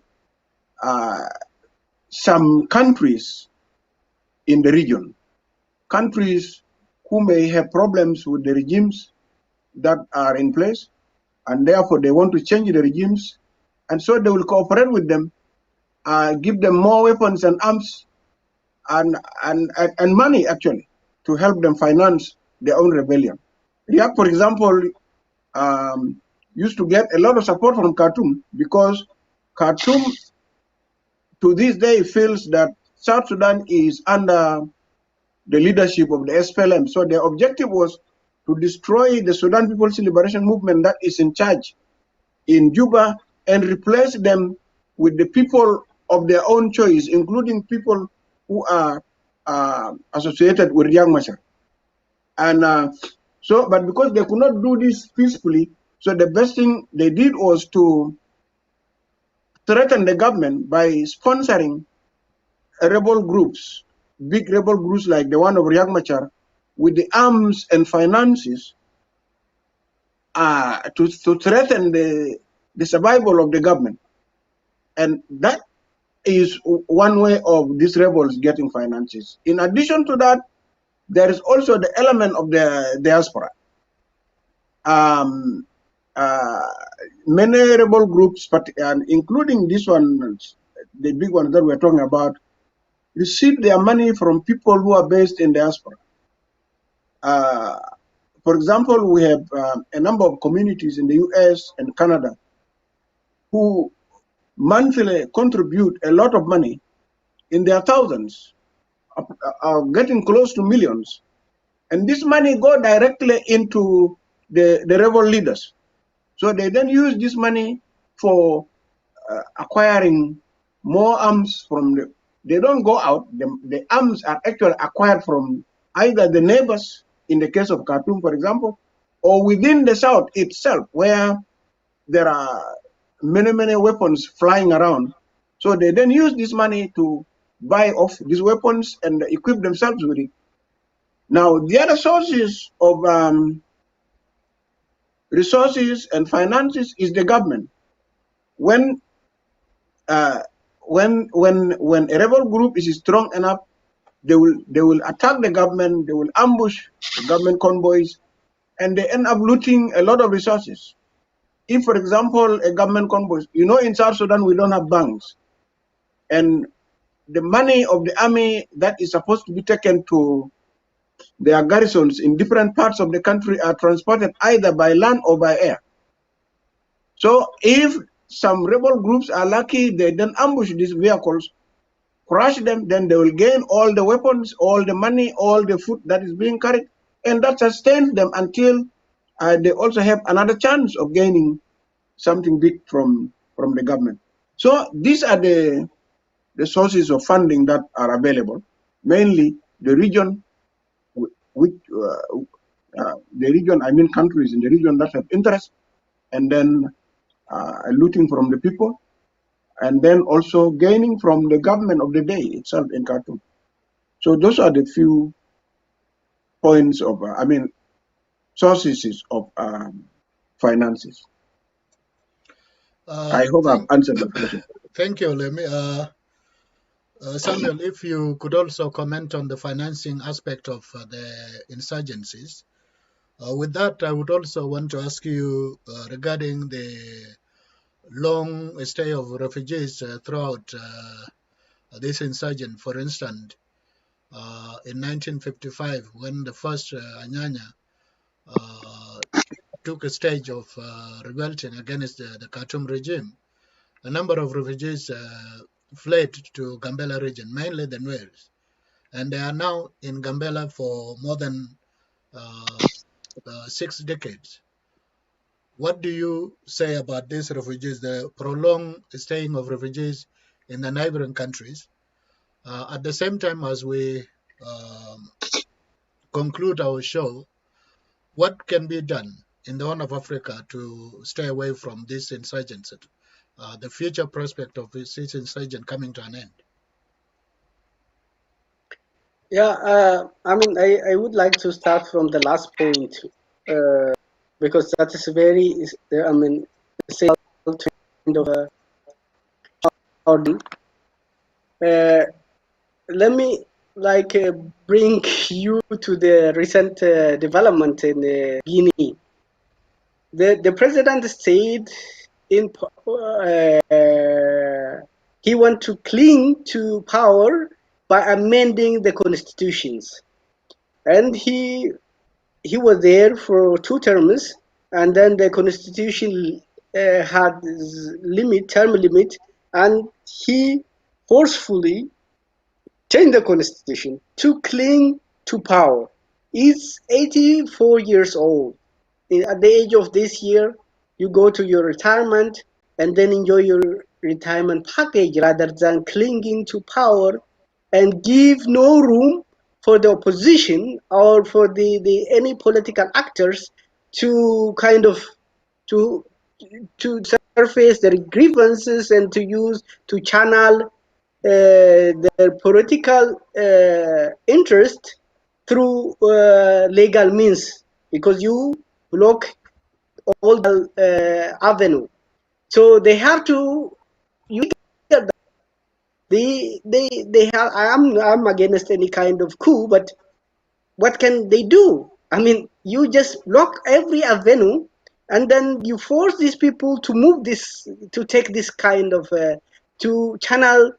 some countries in the region, countries who may have problems with the regimes that are in place, and therefore they want to change the regimes, and so they will cooperate with them, give them more weapons and arms and money, actually, to help them finance their own rebellion. Riek, for example, used to get a lot of support from Khartoum, because Khartoum to this day feels that South Sudan is under the leadership of the SPLM. So their objective was to destroy the Sudan People's Liberation Movement that is in charge in Juba and replace them with the people of their own choice, including people who are associated with Riek Machar. And but because they could not do this peacefully, so the best thing they did was to threaten the government by sponsoring rebel groups, big rebel groups like the one of Riek Machar, with the arms and finances to threaten the survival of the government. And that is one way of these rebels getting finances. In addition to that, there is also the element of the diaspora. Many rebel groups, and including this one, the big one that we're talking about, receive their money from people who are based in diaspora. For example, we have a number of communities in the US and Canada who monthly contribute a lot of money in their thousands, getting close to millions. And this money go directly into the rebel leaders. So they then use this money for acquiring more arms from they don't go out. The arms are actually acquired from either the neighbors, in the case of Khartoum, for example, or within the South itself, where there are many weapons flying around. So they then use this money to buy off these weapons and equip themselves with it. Now, the other sources of resources and finances is the government. When a rebel group is strong enough, they will attack the government, they will ambush the government convoys, and they end up looting a lot of resources. If, for example, a government convoy, in South Sudan we don't have banks, and the money of the army that is supposed to be taken to their garrisons in different parts of the country are transported either by land or by air. So if some rebel groups are lucky, they then ambush these vehicles, crush them, then they will gain all the weapons, all the money, all the food that is being carried, and that sustains them until they also have another chance of gaining something big from the government. So these are the sources of funding that are available. Mainly the region, which the region, I mean countries in the region that have interest, and then looting from the people, and then also gaining from the government of the day itself in Khartoum. So those are the few points of, sources of finances. I hope I've answered the question. Thank you, Lemi. Samuel, if you could also comment on the financing aspect of the insurgencies. With that, I would also want to ask you regarding the long stay of refugees throughout this insurgent. For instance, in 1955, when the first Anyanya took a stage of revolting against the Khartoum regime, a number of refugees fled to Gambela region, mainly the Nuers, and they are now in Gambela for more than 6 decades. What do you say about these refugees, the prolonged staying of refugees in the neighboring countries? At the same time as we conclude our show, what can be done in the Horn of Africa to stay away from this insurgency, the future prospect of this insurgent coming to an end? Yeah, I would like to start from the last point because that is very, essential kind of order. Let me bring you to the recent development in Guinea. The president said he want to cling to power by amending the constitutions, and he was there for 2 terms, and then the constitution had term limit, and he forcefully changed the constitution to cling to power. He's 84 years old. At the age of this year, you go to your retirement and then enjoy your retirement package rather than clinging to power and give no room for the opposition or for the any political actors to kind of to surface their grievances and to channel their political interest through legal means, because you block all the avenue. So they have to they have. I'm against any kind of coup, but what can they do? I mean, you just block every avenue, and then you force these people to move this, to take this kind of to channel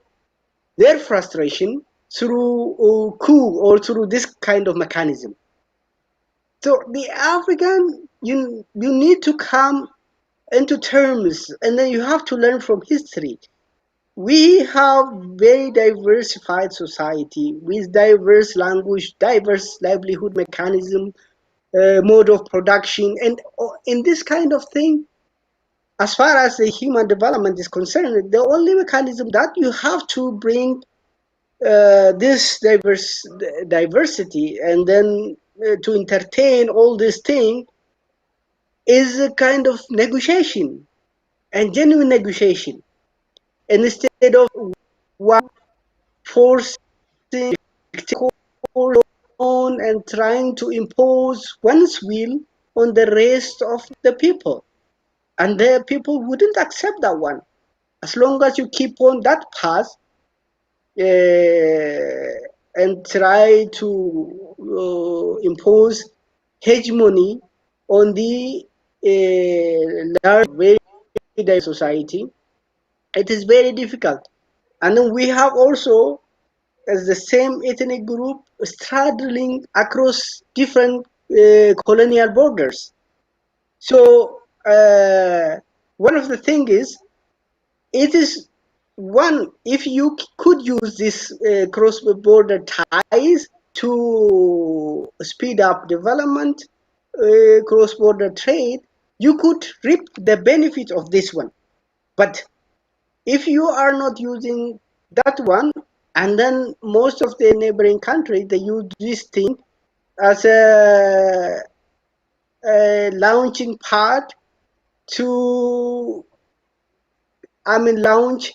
their frustration through coup or through this kind of mechanism. So the African, you need to come into terms, and then you have to learn from history. We have very diversified society with diverse language, diverse livelihood mechanism, mode of production, and in this kind of thing, as far as the human development is concerned, the only mechanism that you have to bring this diversity and then to entertain all this thing is a kind of negotiation and genuine negotiation, and instead of one forcing on and trying to impose one's will on the rest of the people, and the people wouldn't accept that one. As long as you keep on that path and try to impose hegemony on the large, very diverse society, it is very difficult. And then we have also, as the same ethnic group, straddling across different colonial borders. So one of the things is, it is one, if you could use this cross-border ties to speed up development, cross-border trade, you could reap the benefit of this one. But if you are not using that one, and then most of the neighboring countries, they use this thing as a launching pad to, launch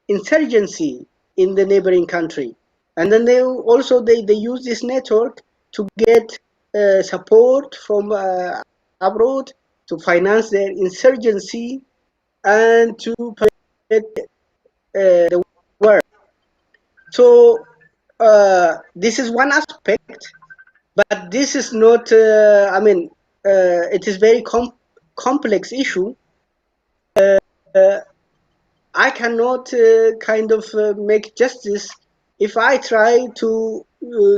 insurgency in the neighboring country. And then they also they use this network to get support from abroad to finance their insurgency and to protect the war. So this is one aspect, but this is not. It is very complex issue. I cannot make justice if I try to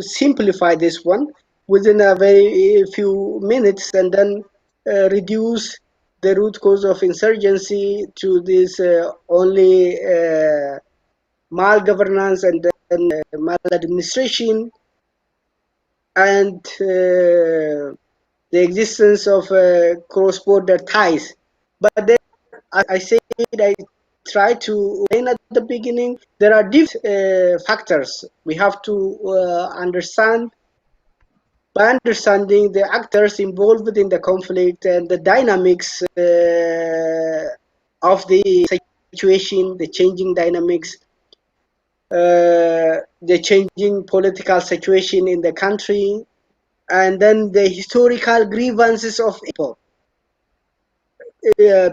simplify this one within a very few minutes and then reduce the root cause of insurgency to this only malgovernance and then maladministration and the existence of cross-border ties. But then, as I said, I try to explain at the beginning, there are different factors we have to understand. By understanding the actors involved in the conflict and the dynamics of the situation, the changing dynamics, the changing political situation in the country, and then the historical grievances of people.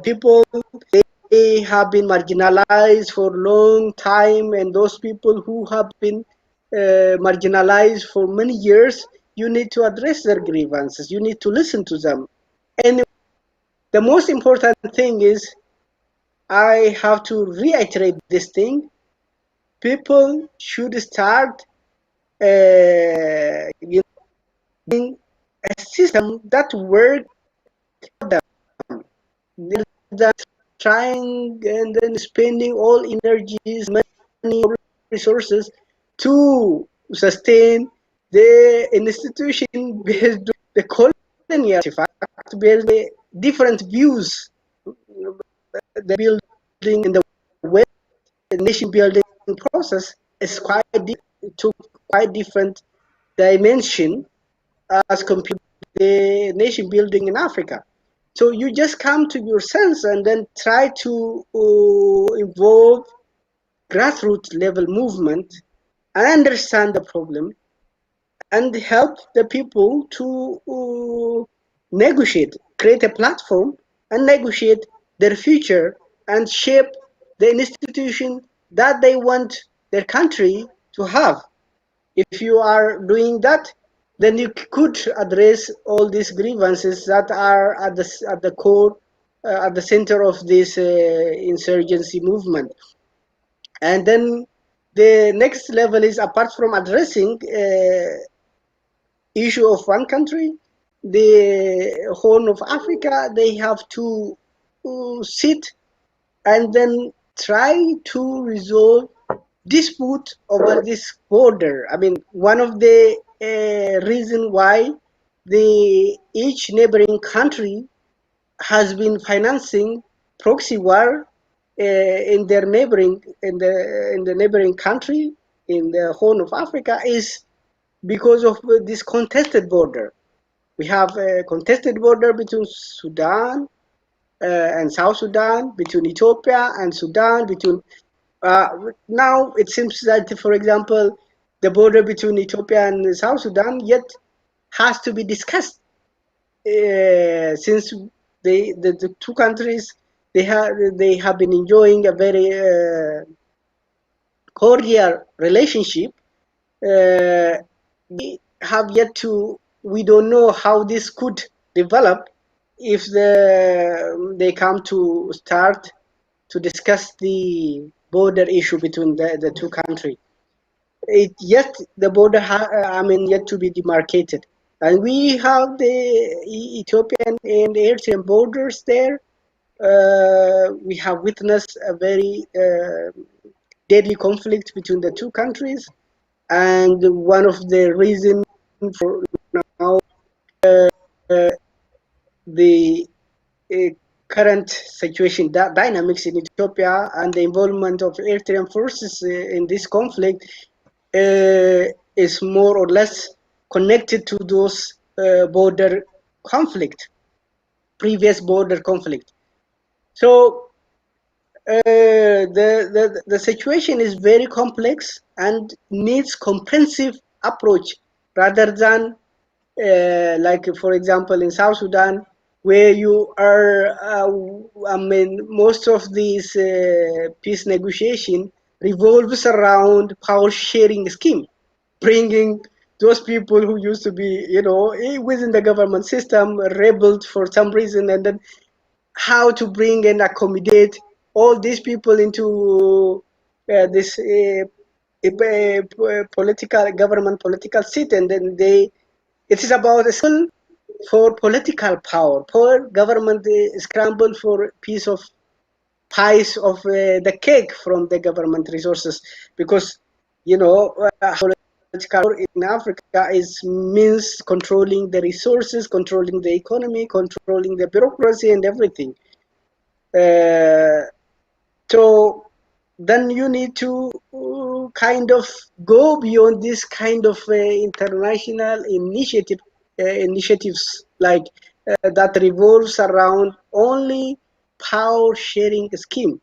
People, they have been marginalized for a long time, and those people who have been marginalized for many years, you need to address their grievances. You need to listen to them. And the most important thing is, I have to reiterate this thing. People should start using a system that works for them. Than trying and then spending all energies, money, resources to sustain the institution based on the colonial artifact, based on different views, the building in the West, the nation building process is took quite different dimension as compared to the nation building in Africa. So you just come to your sense and then try to involve grassroots level movement and understand the problem and help the people to negotiate, create a platform and negotiate their future and shape the institution that they want their country to have. If you are doing that, then you could address all these grievances that are at the core, at the center of this insurgency movement. And then the next level is, apart from addressing issue of one country, the Horn of Africa, they have to sit and then try to resolve dispute over this border. I mean, one of the reason why each neighboring country has been financing proxy war in their neighboring in the neighboring country in the Horn of Africa is because of this contested border. We have a contested border between Sudan and South Sudan, between Ethiopia and Sudan, between now it seems that, for example, the border between Ethiopia and South Sudan yet has to be discussed since the two countries they have been enjoying a very cordial relationship. We have yet to. We don't know how this could develop if they come to start to discuss the border issue between the two countries. Yet the border, yet to be demarcated, and we have the Ethiopian and Eritrean borders there. We have witnessed a very deadly conflict between the two countries, and one of the reasons for now the current situation, dynamics in Ethiopia, and the involvement of Eritrean forces in this conflict is more or less connected to those border conflict, previous border conflict. So the situation is very complex and needs comprehensive approach rather than like for example in South Sudan where you are I mean most of these peace negotiation revolves around power sharing scheme, bringing those people who used to be within the government system rebelled for some reason, and then how to bring and accommodate all these people into this political government political seat, and then it is about a scramble for political power. Poor government scramble for piece of pies of the cake from the government resources, because political power in Africa is means controlling the resources, controlling the economy, controlling the bureaucracy and everything. So then you need to kind of go beyond this kind of international initiatives like that revolves around only power sharing scheme.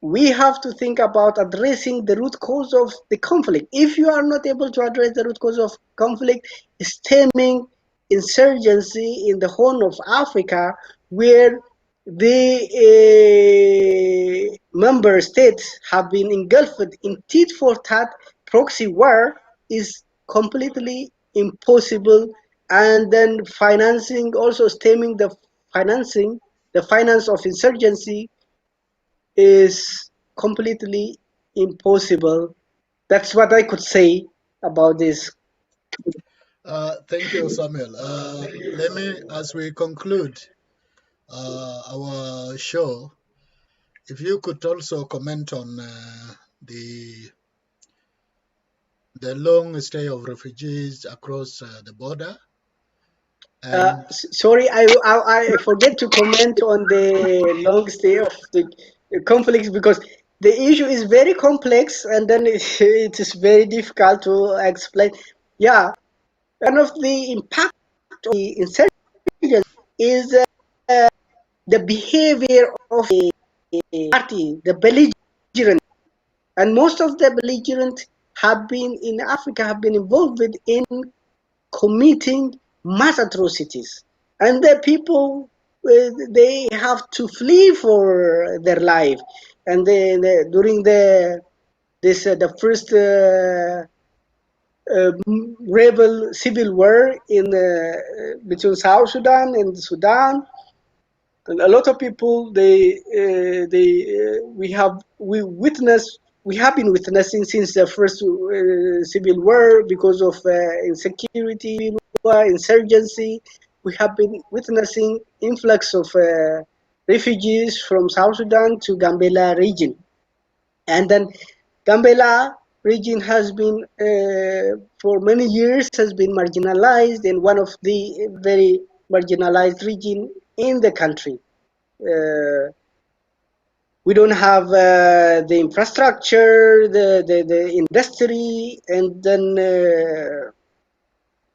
We have to think about addressing the root cause of the conflict. If you are not able to address the root cause of conflict, stemming insurgency in the Horn of Africa, where the member states have been engulfed in tit for tat proxy war, is completely impossible. And then financing, also stemming the finance of insurgency is completely impossible. That's what I could say about this. Thank you, Samuel. Let me, as we conclude our show, if you could also comment on the long stay of refugees across the border. And Sorry, I forget to comment on the long stay of the conflicts, because the issue is very complex and then it is very difficult to explain. Yeah, one of the impact of the insurgents is the behavior of the party, the belligerent, and most of the belligerent have been in Africa, have been involved in committing mass atrocities, and the people they have to flee for their life. And then during the first rebel civil war in between South Sudan and Sudan, and a lot of people we have been witnessing since the first civil war, because of insecurity, insurgency. We have been witnessing influx of refugees from South Sudan to Gambela region, and then Gambela region has been for many years has been marginalized, and one of the very marginalized region in the country. Uh, we don't have the infrastructure, the industry, and then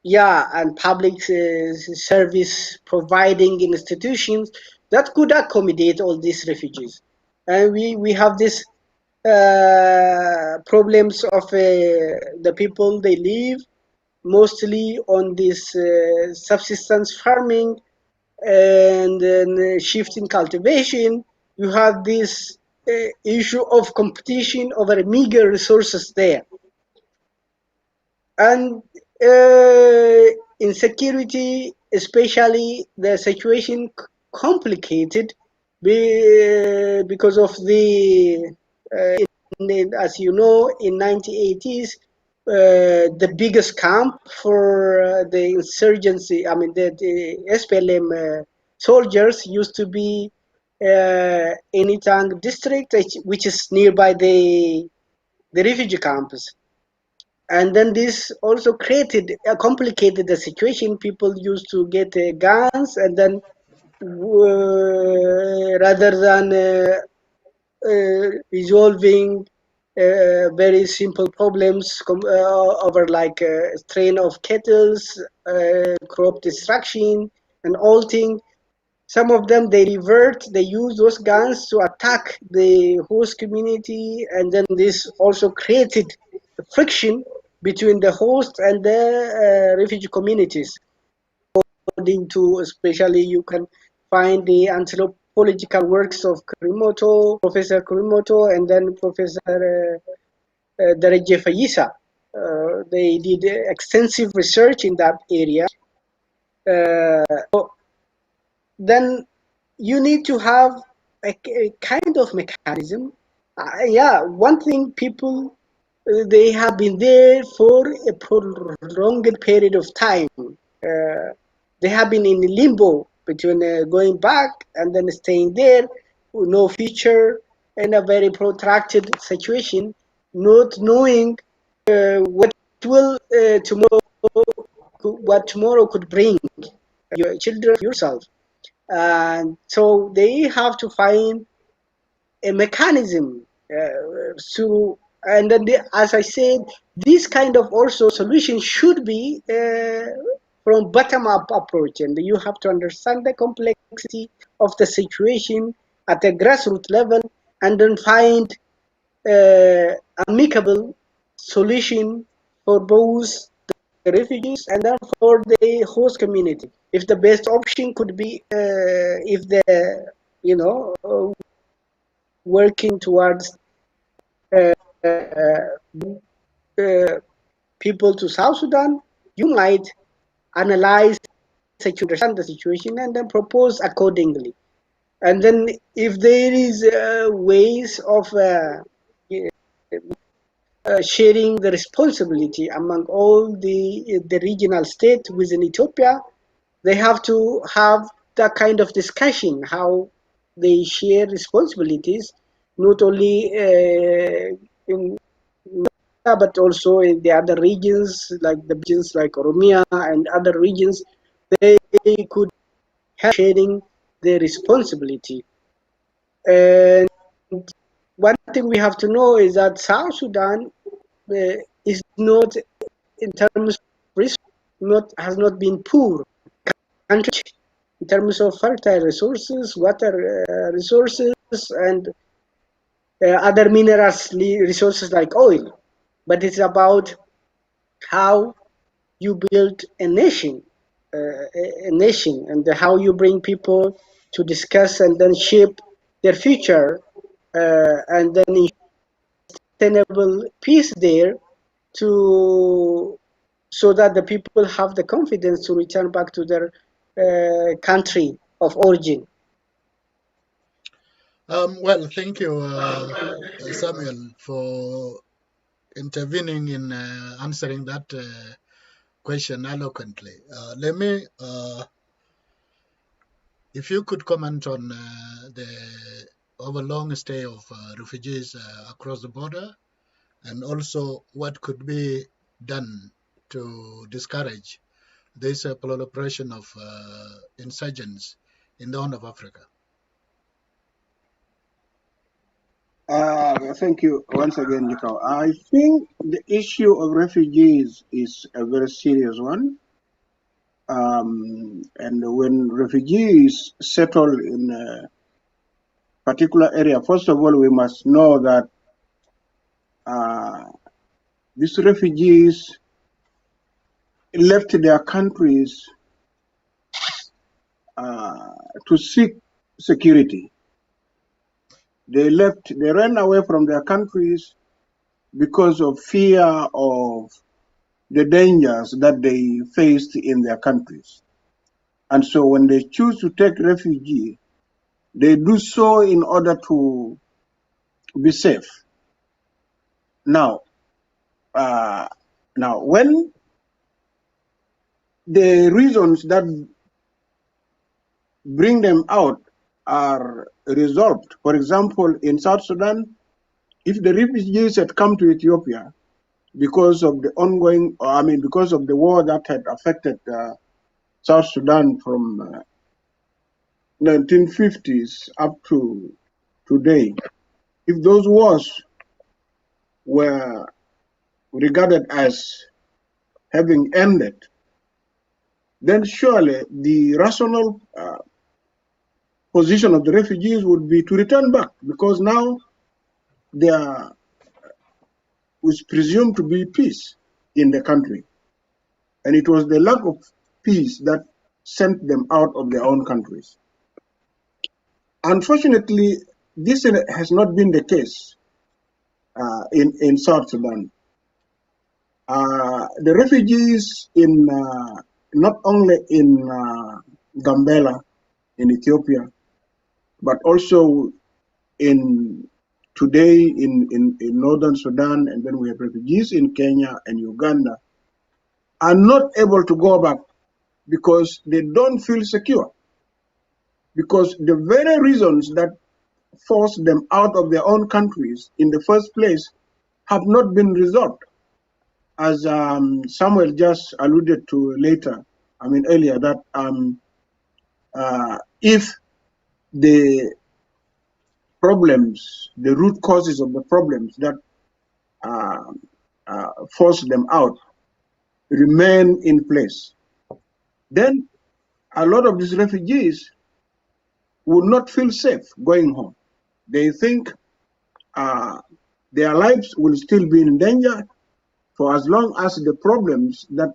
and public service providing institutions that could accommodate all these refugees. And we have this problems of the people, they live mostly on this subsistence farming, and then shift in cultivation. You have this issue of competition over meager resources there, and insecurity, especially the situation complicated because of as you know, in 1980s, the biggest camp for the insurgency, I mean the SPLM soldiers used to be in Itang district, which is nearby the refugee camps. And then this also complicated the situation. People used to get guns, and then rather than resolving very simple problems over like a strain of kettles, crop destruction, and all things. Some of them they use those guns to attack the host community, and then this also created friction between the host and the refugee communities. According to, especially, you can find the anthropological works of Professor Kurimoto, and then Professor Dereje Fayisa. They did extensive research in that area. So then you need to have a kind of mechanism. Yeah, one thing, people they have been there for a prolonged period of time. They have been in limbo between going back and then staying there with no future, in a very protracted situation, not knowing what will tomorrow could bring your children, yourself. And so they have to find a mechanism to, and then as I said, this kind of also solution should be from bottom-up approach, and you have to understand the complexity of the situation at a grassroots level, and then find amicable solution for both the refugees and then for the host community. If the best option could be, if the, you know, working towards uh, people to South Sudan, you might analyze, understand the situation, and then propose accordingly. And then if there is ways of sharing the responsibility among all the regional states within Ethiopia, they have to have that kind of discussion, how they share responsibilities, not only in but also in the other regions, like the regions like Oromia and other regions. They could help sharing the responsibility. And one thing we have to know is that South Sudan is not, in terms of resources, has not been poor country in terms of fertile resources, water resources, and other minerals resources like oil. But it's about how you build a nation, and how you bring people to discuss and then shape their future, and then sustainable peace there, to so that the people have the confidence to return back to their country of origin. Well, thank you, Samuel, for intervening in answering that question eloquently. Let me, if you could comment on the overlong stay of refugees across the border, and also what could be done to discourage this proliferation of insurgents in the Horn of Africa. Thank you once again, Nikau. I think the issue of refugees is a very serious one. And when refugees settle in a particular area, first of all, we must know that these refugees left their countries to seek security. They ran away from their countries because of fear of the dangers that they faced in their countries. And so when they choose to take refuge, they do so in order to be safe. Now, when the reasons that bring them out are resolved, for example, in South Sudan, if the refugees had come to Ethiopia, because of the ongoing, because of the war that had affected South Sudan from 1950s up to today. If those wars were regarded as having ended, then surely the rational position of the refugees would be to return back, because now there was presumed to be peace in the country. And it was the lack of peace that sent them out of their own countries. Unfortunately, this has not been the case in South Sudan. The refugees in not only in Gambela in Ethiopia, but also today in northern Sudan, and then we have refugees in Kenya and Uganda, are not able to go back because they don't feel secure. Because the very reasons that forced them out of their own countries in the first place have not been resolved. As Samuel just alluded to earlier, that if the problems, the root causes of the problems that forced them out remain in place, then a lot of these refugees would not feel safe going home. They think their lives will still be in danger for as long as the problems that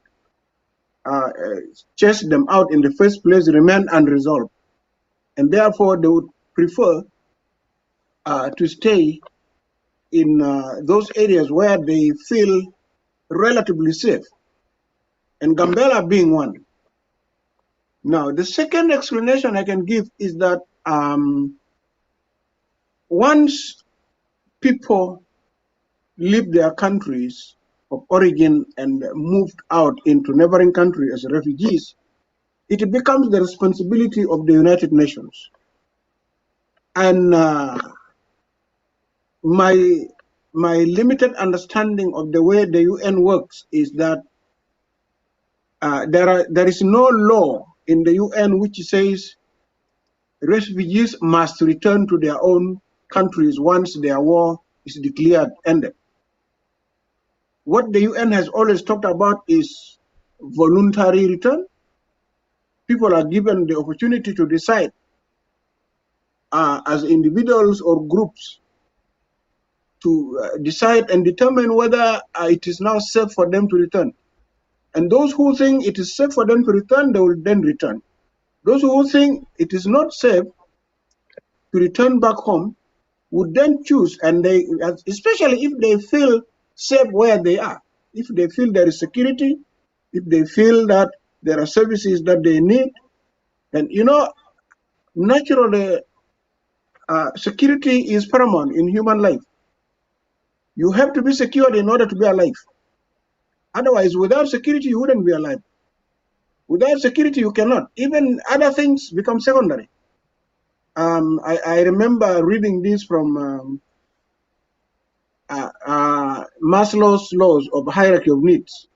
chased them out in the first place remain unresolved. And therefore, they would prefer to stay in those areas where they feel relatively safe, and Gambela being one. Now, the second explanation I can give is that once people leave their countries of origin and moved out into neighboring countries as refugees, it becomes the responsibility of the United Nations. And my limited understanding of the way the UN works is that there is no law in the UN which says refugees must return to their own countries once their war is declared ended. What the UN has always talked about is voluntary return. People are given the opportunity to decide as individuals or groups to decide and determine whether it is now safe for them to return. And those who think it is safe for them to return, they will then return. Those who think it is not safe to return back home would then choose, and they, especially if they feel safe where they are, if they feel there is security, if they feel that there are services that they need, and naturally, security is paramount in human life. You have to be secured in order to be alive. Otherwise, without security, you wouldn't be alive. Without security, you cannot. Even other things become secondary. I remember reading this from Maslow's laws of hierarchy of needs,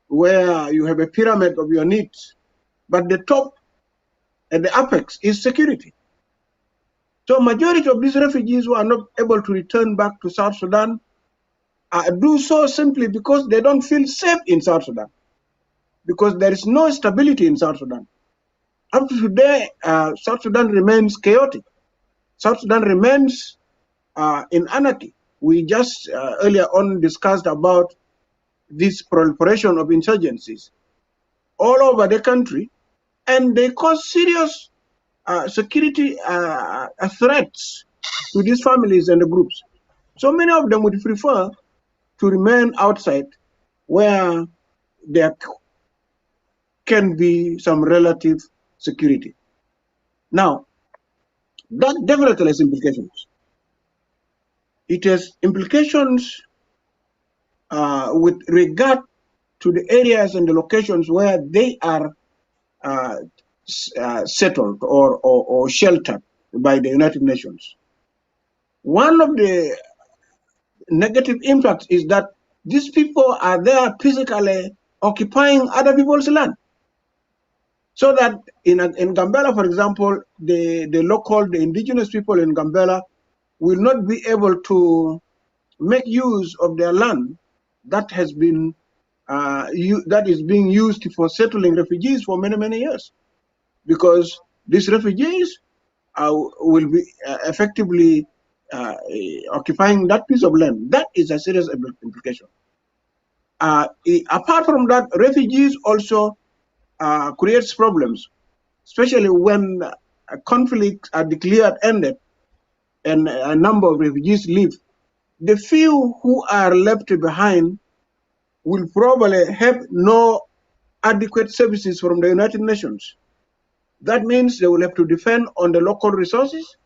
where you have a pyramid of your needs, but the top and the apex is security. So majority of these refugees who are not able to return back to South Sudan do so simply because they don't feel safe in South Sudan, because there is no stability in South Sudan. Up to today, South Sudan remains chaotic. South Sudan remains in anarchy. We just earlier on discussed about this proliferation of insurgencies all over the country, and they cause serious security threats to these families and the groups. So many of them would prefer to remain outside where there can be some relative security. Now, that definitely has implications. It has implications with regard to the areas and the locations where they are settled or sheltered by the United Nations. One of the negative impacts is that These people are there physically occupying other people's land. So that in Gambela, for example, the indigenous people in Gambela will not be able to make use of their land that has been that is being used for settling refugees for many, many years, because these refugees will be effectively occupying that piece of land. That is a serious implication. Apart from that, refugees also creates problems, especially when conflicts are declared ended and a number of refugees leave. The few who are left behind will probably have no adequate services from the United Nations. That means they will have to depend on the local resources,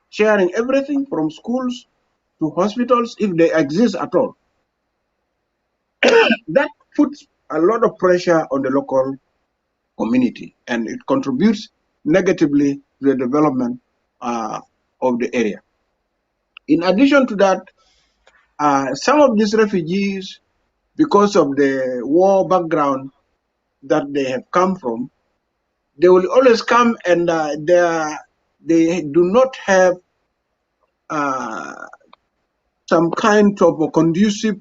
sharing everything from schools to hospitals, if they exist at all. That puts a lot of pressure on the local community, and it contributes negatively to the development of the area. In addition to that, some of these refugees, because of the war background that they have come from, they will always come and they do not have some kind of a conducive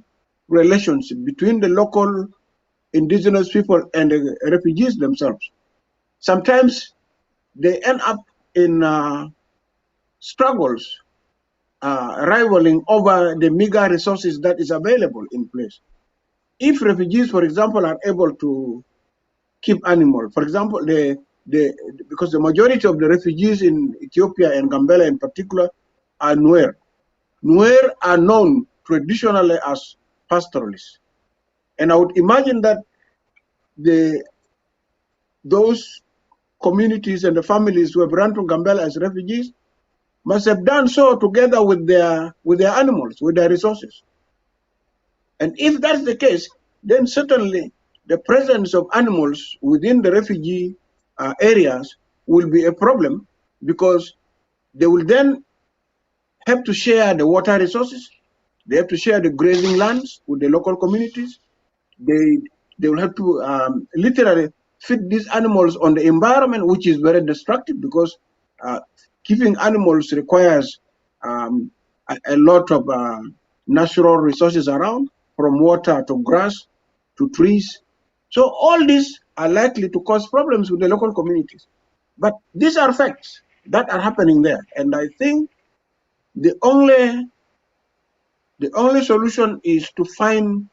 relationship between the local indigenous people and the refugees themselves. Sometimes they end up in struggles, rivaling over the meager resources that is available in place. If refugees, for example, are able to keep animals, for example, because the majority of the refugees in Ethiopia and Gambela in particular are Nuer. Nuer are known traditionally as pastoralists. And I would imagine that those communities and the families who have run to Gambela as refugees must have done so together with their animals, with their resources. And if that's the case, then certainly the presence of animals within the refugee areas will be a problem, because they will then have to share the water resources, they have to share the grazing lands with the local communities, they will have to literally feed these animals on the environment, which is very destructive, because keeping animals requires a lot of natural resources around, from water to grass to trees. So all these are likely to cause problems with the local communities. But these are facts that are happening there. And I think the only solution is to find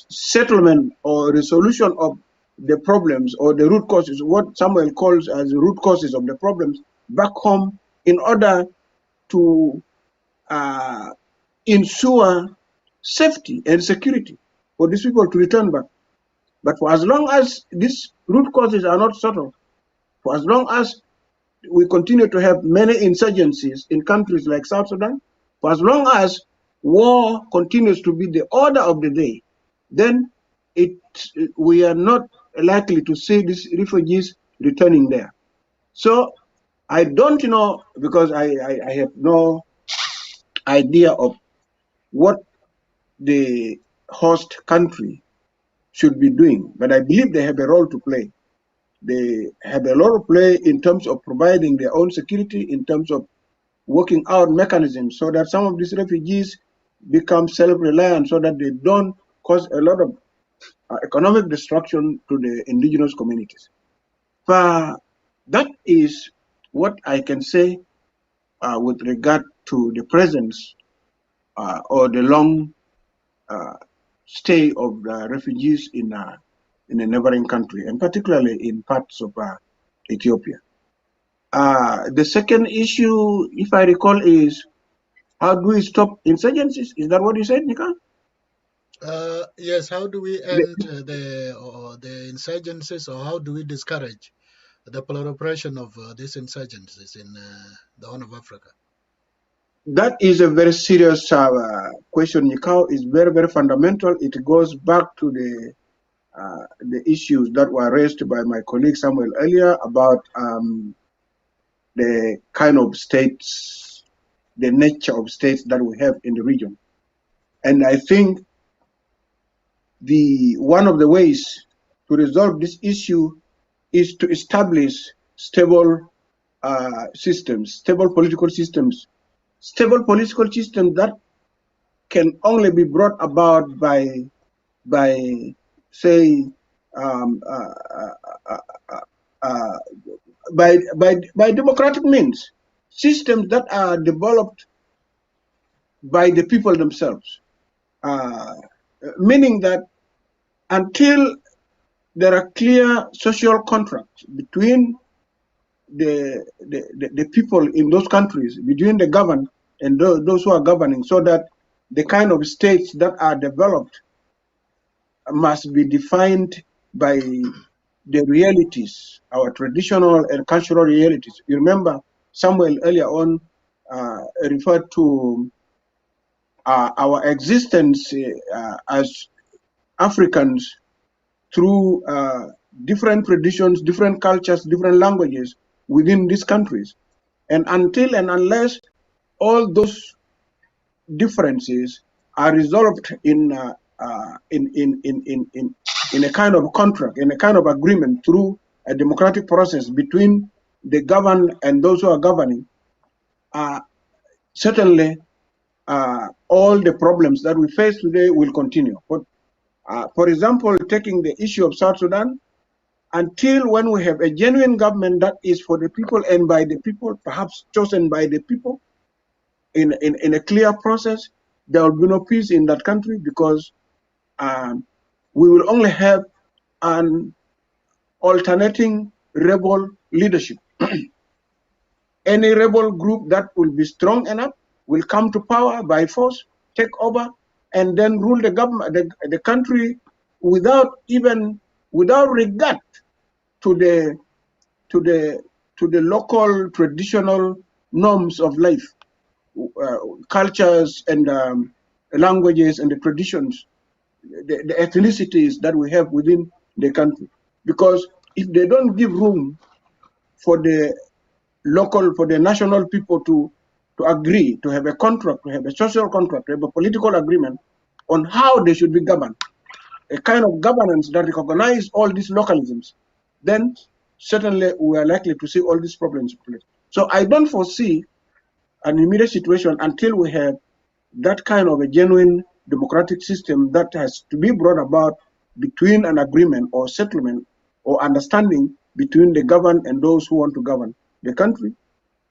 settlement or resolution of the problems, or the root causes, what Samuel calls as the root causes of the problems, back home, in order to ensure safety and security for these people to return back. But for as long as these root causes are not settled, for as long as we continue to have many insurgencies in countries like South Sudan, for as long as war continues to be the order of the day, then we are not likely to see these refugees returning there. So I don't know, because I have no idea of what the host country should be doing, but I believe they have a role to play. They have a role to play in terms of providing their own security, in terms of working out mechanisms so that some of these refugees become self-reliant, so that they don't cause a lot of economic destruction to the indigenous communities. That is what I can say with regard to the presence or the long stay of the refugees in a neighboring country, and particularly in parts of Ethiopia. The second issue, if I recall, is how do we stop insurgencies? Is that what you said, Nika? Yes, how do we end the insurgencies, or how do we discourage the proliferation of these insurgencies in the Horn of Africa? That is a very serious question, Nikau. It's very, very fundamental. It goes back to the issues that were raised by my colleague Samuel earlier about the kind of states the nature of states that we have in the region. And I think one of the ways to resolve this issue is to establish stable systems, stable political systems that can only be brought about by say by democratic means, systems that are developed by the people themselves, meaning that until there are clear social contracts between the people in those countries, between the governed and those who are governing, so that the kind of states that are developed must be defined by the realities, our traditional and cultural realities. You remember Samuel earlier on referred to our existence as Africans through different traditions, different cultures, different languages within these countries. And until and unless all those differences are resolved in a kind of contract, in a kind of agreement through a democratic process between the governed and those who are governing, certainly all the problems that we face today will continue. But, for example, taking the issue of South Sudan, until when we have a genuine government that is for the people and by the people, perhaps chosen by the people, in a clear process, there will be no peace in that country, because we will only have an alternating rebel leadership. Any rebel group that will be strong enough will come to power by force, take over, and then rule the government, the country, without regard to the local traditional norms of life, cultures and languages and the traditions, the ethnicities that we have within the country. Because if they don't give room for the national people to agree, to have a contract, to have a social contract, to have a political agreement on how they should be governed, a kind of governance that recognizes all these localisms, then certainly we are likely to see all these problems in place. So I don't foresee an immediate situation until we have that kind of a genuine democratic system that has to be brought about between an agreement or settlement or understanding between the governed and those who want to govern the country.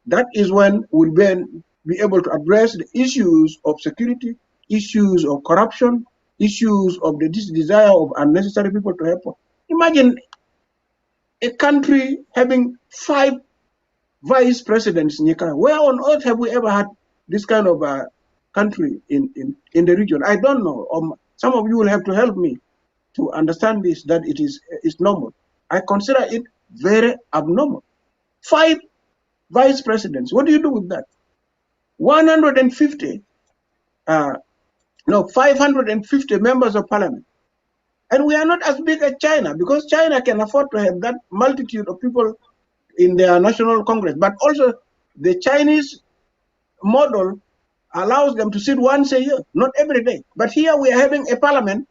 That is when we'll be able to address the issues of security, issues of corruption, issues of this desire of unnecessary people to help. Imagine a country having 5 vice presidents in Nika. Where on earth have we ever had this kind of country in the region? I don't know. Some of you will have to help me to understand this, that it's normal. I consider it very abnormal. 5 vice presidents. What do you do with that? 550 members of parliament. And we are not as big as China, because China can afford to have that multitude of people in their national congress. But also the Chinese model allows them to sit once a year, not every day. But here we are having a parliament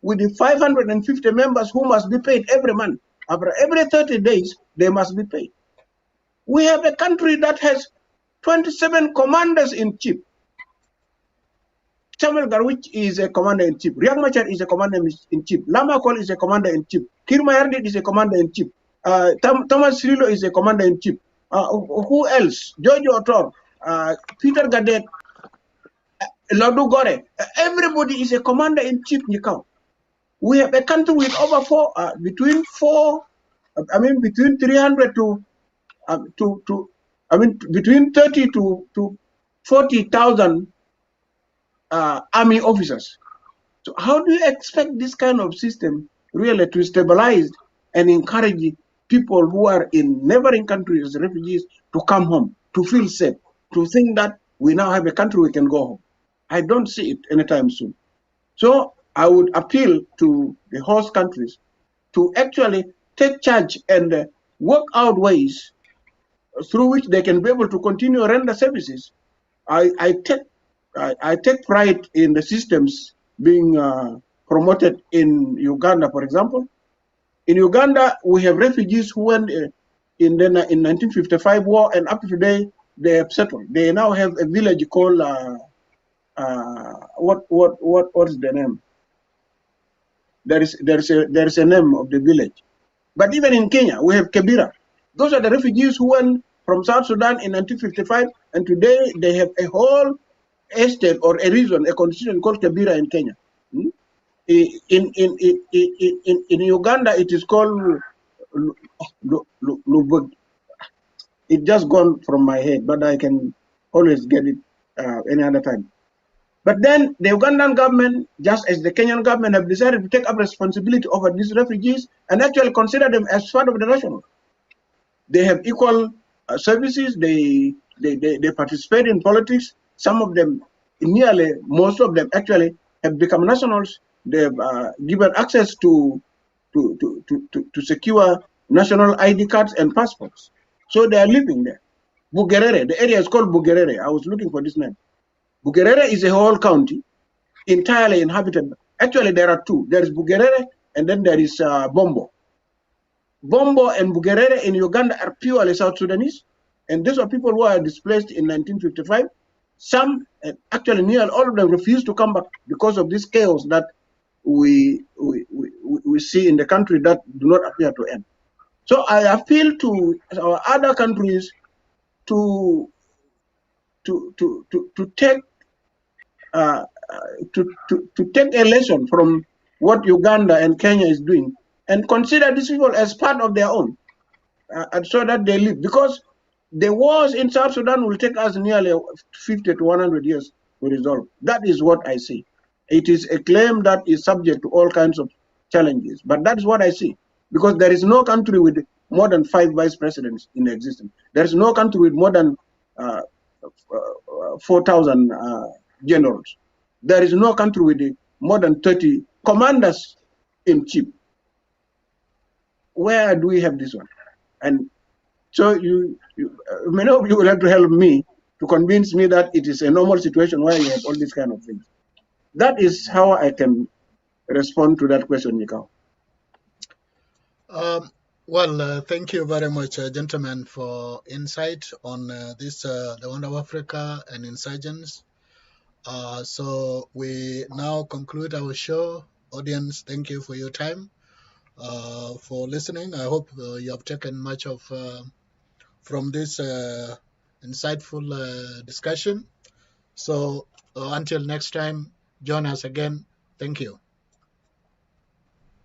with the 550 members who must be paid every month. After every 30 days, they must be paid. We have a country that has 27 commanders-in-chief. Samuel Garwich is a commander-in-chief. Riek Machar is a commander-in-chief. Lama Kol is a commander-in-chief. Kir Mayardit is a commander-in-chief. Thomas Cirillo is a commander-in-chief. Who else? Giorgio Otor, Peter Gadet, Ladu Gore. Everybody is a commander-in-chief, Nikau. We have a country with over between 300 between 30 to 40,000 army officers. So how do you expect this kind of system really to stabilize and encourage people who are in neighboring countries as refugees to come home, to feel safe, to think that we now have a country we can go home? I don't see it anytime soon. So I would appeal to the host countries to actually take charge and work out ways through which they can be able to continue render services I take pride in the systems being promoted in Uganda, for example. In Uganda, we have refugees who went in 1955 war, and up to today they have settled. They now have a village called what is the name? There is a name of the village. But even in Kenya, we have Kibera. Those are the refugees who went from South Sudan in 1955, and today they have a whole estate or a region, a constitution called Kibera in Kenya. Hmm? In Uganda, it is called Lubug. It just gone from my head, but I can always get it any other time. But then the Ugandan government, just as the Kenyan government, have decided to take up responsibility over these refugees and actually consider them as part of the national. They have equal services. They participate in politics. Some of them, nearly most of them, actually have become nationals. They've given access to secure national ID cards and passports. So they are living there. Bugerere, the area is called Bugerere. I was looking for this name. Bugerere is a whole county, entirely inhabited. Actually, there are two. There is Bugerere, and then there is Bombo. Bombo and Bugerere in Uganda are purely South Sudanese, and these are people who are displaced in 1955. Some, actually nearly all of them, refused to come back because of this chaos that we see in the country that do not appear to end. So I appeal to our other countries to take to take a lesson from what Uganda and Kenya is doing and consider these people as part of their own, and so that they live. Because the wars in South Sudan will take us nearly 50 to 100 years to resolve. That is what I see. It is a claim that is subject to all kinds of challenges, but that is what I see. Because there is no country with more than 5 vice presidents in existence. There is no country with more than 4,000 generals. There is no country with more than 30 commanders in chief. Where do we have this one? And so many of you will have to help me to convince me that it is a normal situation where you have all these kind of things. That is how I can respond to that question, Nikau. Well, thank you very much, gentlemen, for insight on this, the Horn of Africa and insurgents. So we now conclude our show. Audience, thank you for your time, for listening. I hope you have taken much of from this insightful discussion. So until next time, join us again. Thank you.